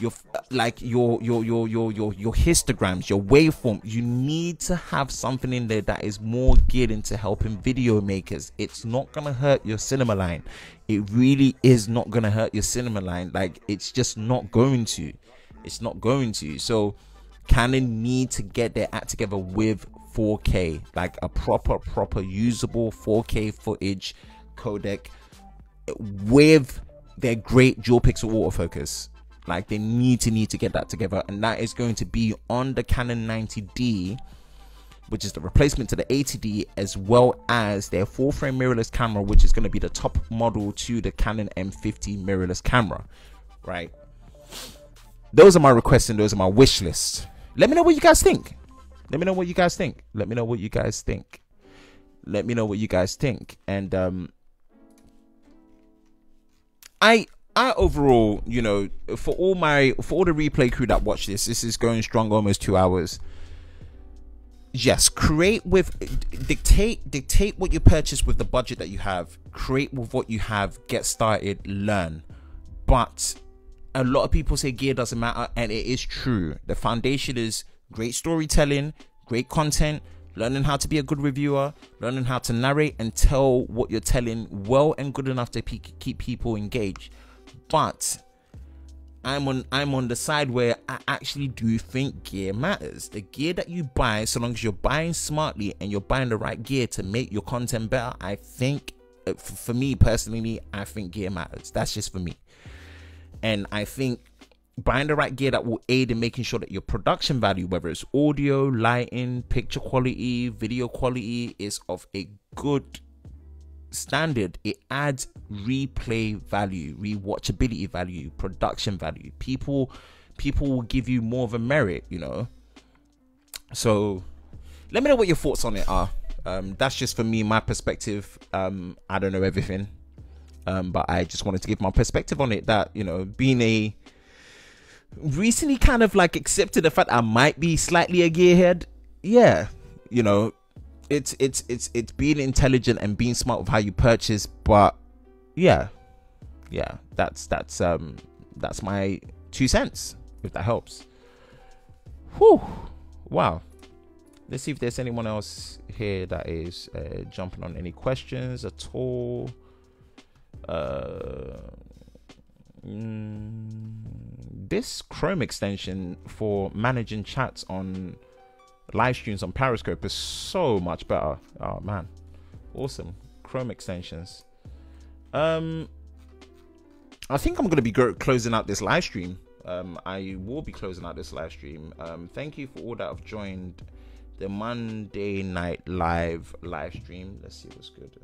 Your like your histograms, your waveform. You need to have something in there that is more geared into helping video makers. It's not gonna hurt your cinema line. It really is not gonna hurt your cinema line. Like, it's just not going to. It's not going to. So Canon need to get their act together with 4K, like a proper usable 4K footage codec with their great dual pixel autofocus. Like, they need to get that together, and that is going to be on the Canon 90D, which is the replacement to the 80D, as well as their full frame mirrorless camera, which is going to be the top model to the Canon M50 mirrorless camera, right? Those are my requests and those are my wish lists. Let me know what you guys think. Let me know what you guys think. Let me know what you guys think. Let me know what you guys think. And I overall, you know, for all the replay crew that watch this is going strong, almost 2 hours. yes, create with, dictate what you purchase with the budget that you have. Create with what you have, get started, learn. But a lot of people say gear doesn't matter, and it is true. The foundation is great storytelling, great content, learning how to be a good reviewer, learning how to narrate and tell what you're telling well and good enough to keep people engaged. But I'm on the side where I actually do think gear matters. The gear that you buy, so long as you're buying smartly and you're buying the right gear to make your content better, I think, for me personally, I think gear matters. That's just for me. And I think buying the right gear that will aid in making sure that your production value, whether it's audio, lighting, picture quality, video quality, is of a good standard. It adds replay value, rewatchability value, production value. People will give you more of a merit, you know. So let me know what your thoughts on it are. That's just for me, my perspective. I don't know everything, but I just wanted to give my perspective on it, that, you know, being a recently kind of like accepted the fact I might be slightly a gearhead. Yeah, you know, it's being intelligent and being smart with how you purchase. But yeah, that's my 2 cents, if that helps. Whew. Wow. Let's see if there's anyone else here that is jumping on any questions at all. This Chrome extension for managing chats on live streams on Periscope is so much better. Oh man, awesome. Chrome extensions. I think I'm gonna be closing out this live stream. I will be closing out this live stream. Thank you for all that have joined the Monday night live stream. Let's see what's good.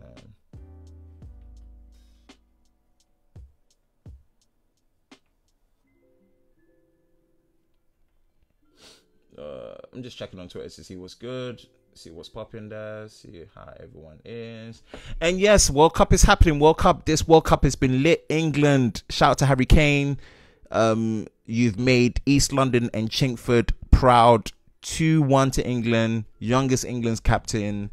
I'm just checking on Twitter to see what's good, see what's popping there, see how everyone is. And yes, World Cup is happening. This World Cup has been lit. England, shout out to Harry Kane. You've made East London and Chinkford proud. 2-1 to England. Youngest England's captain,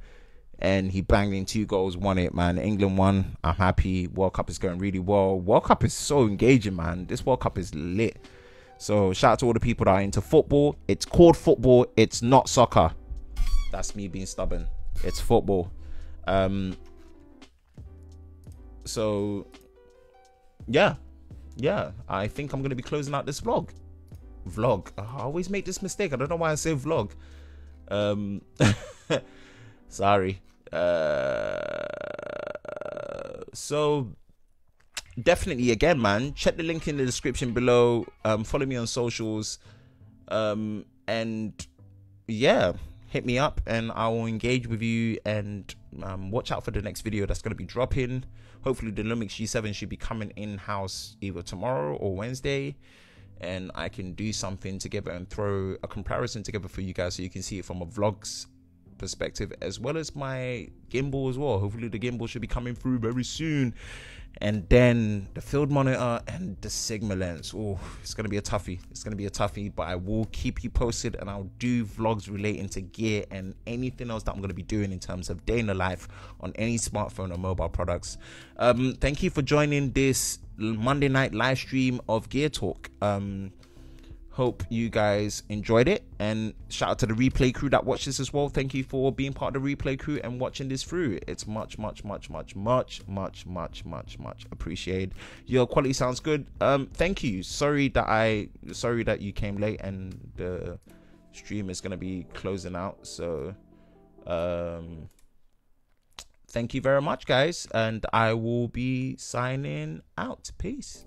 and he banged in 2 goals, won it, man. England won. I'm happy. World Cup is going really well. World Cup is so engaging, man. This World Cup is lit. So shout out to all the people that are into football. It's called football. It's not soccer. That's me being stubborn. It's football. So yeah, I think I'm gonna be closing out this vlog. I always make this mistake. I don't know why I say vlog. Sorry. So definitely, again, man, check the link in the description below. Follow me on socials, and yeah, hit me up and I will engage with you. And watch out for the next video that's going to be dropping. Hopefully the Lumix G7 should be coming in-house either tomorrow or Wednesday, and I can do something together and throw a comparison together for you guys so you can see it from a vlog's perspective, as well as my gimbal as well. Hopefully the gimbal should be coming through very soon. And then the field monitor and the Sigma lens. Oh, it's gonna be a toughie. But I will keep you posted, and I'll do vlogs relating to gear and anything else that I'm gonna be doing in terms of day in the life on any smartphone or mobile products. Thank you for joining this Monday night live stream of Gear Talk. Hope you guys enjoyed it, and shout out to the replay crew that watched this as well. Thank you for being part of the replay crew and watching this through. It's much appreciated. Your quality sounds good. Thank you. Sorry that you came late and the stream is gonna be closing out. So thank you very much, guys, and I will be signing out. Peace.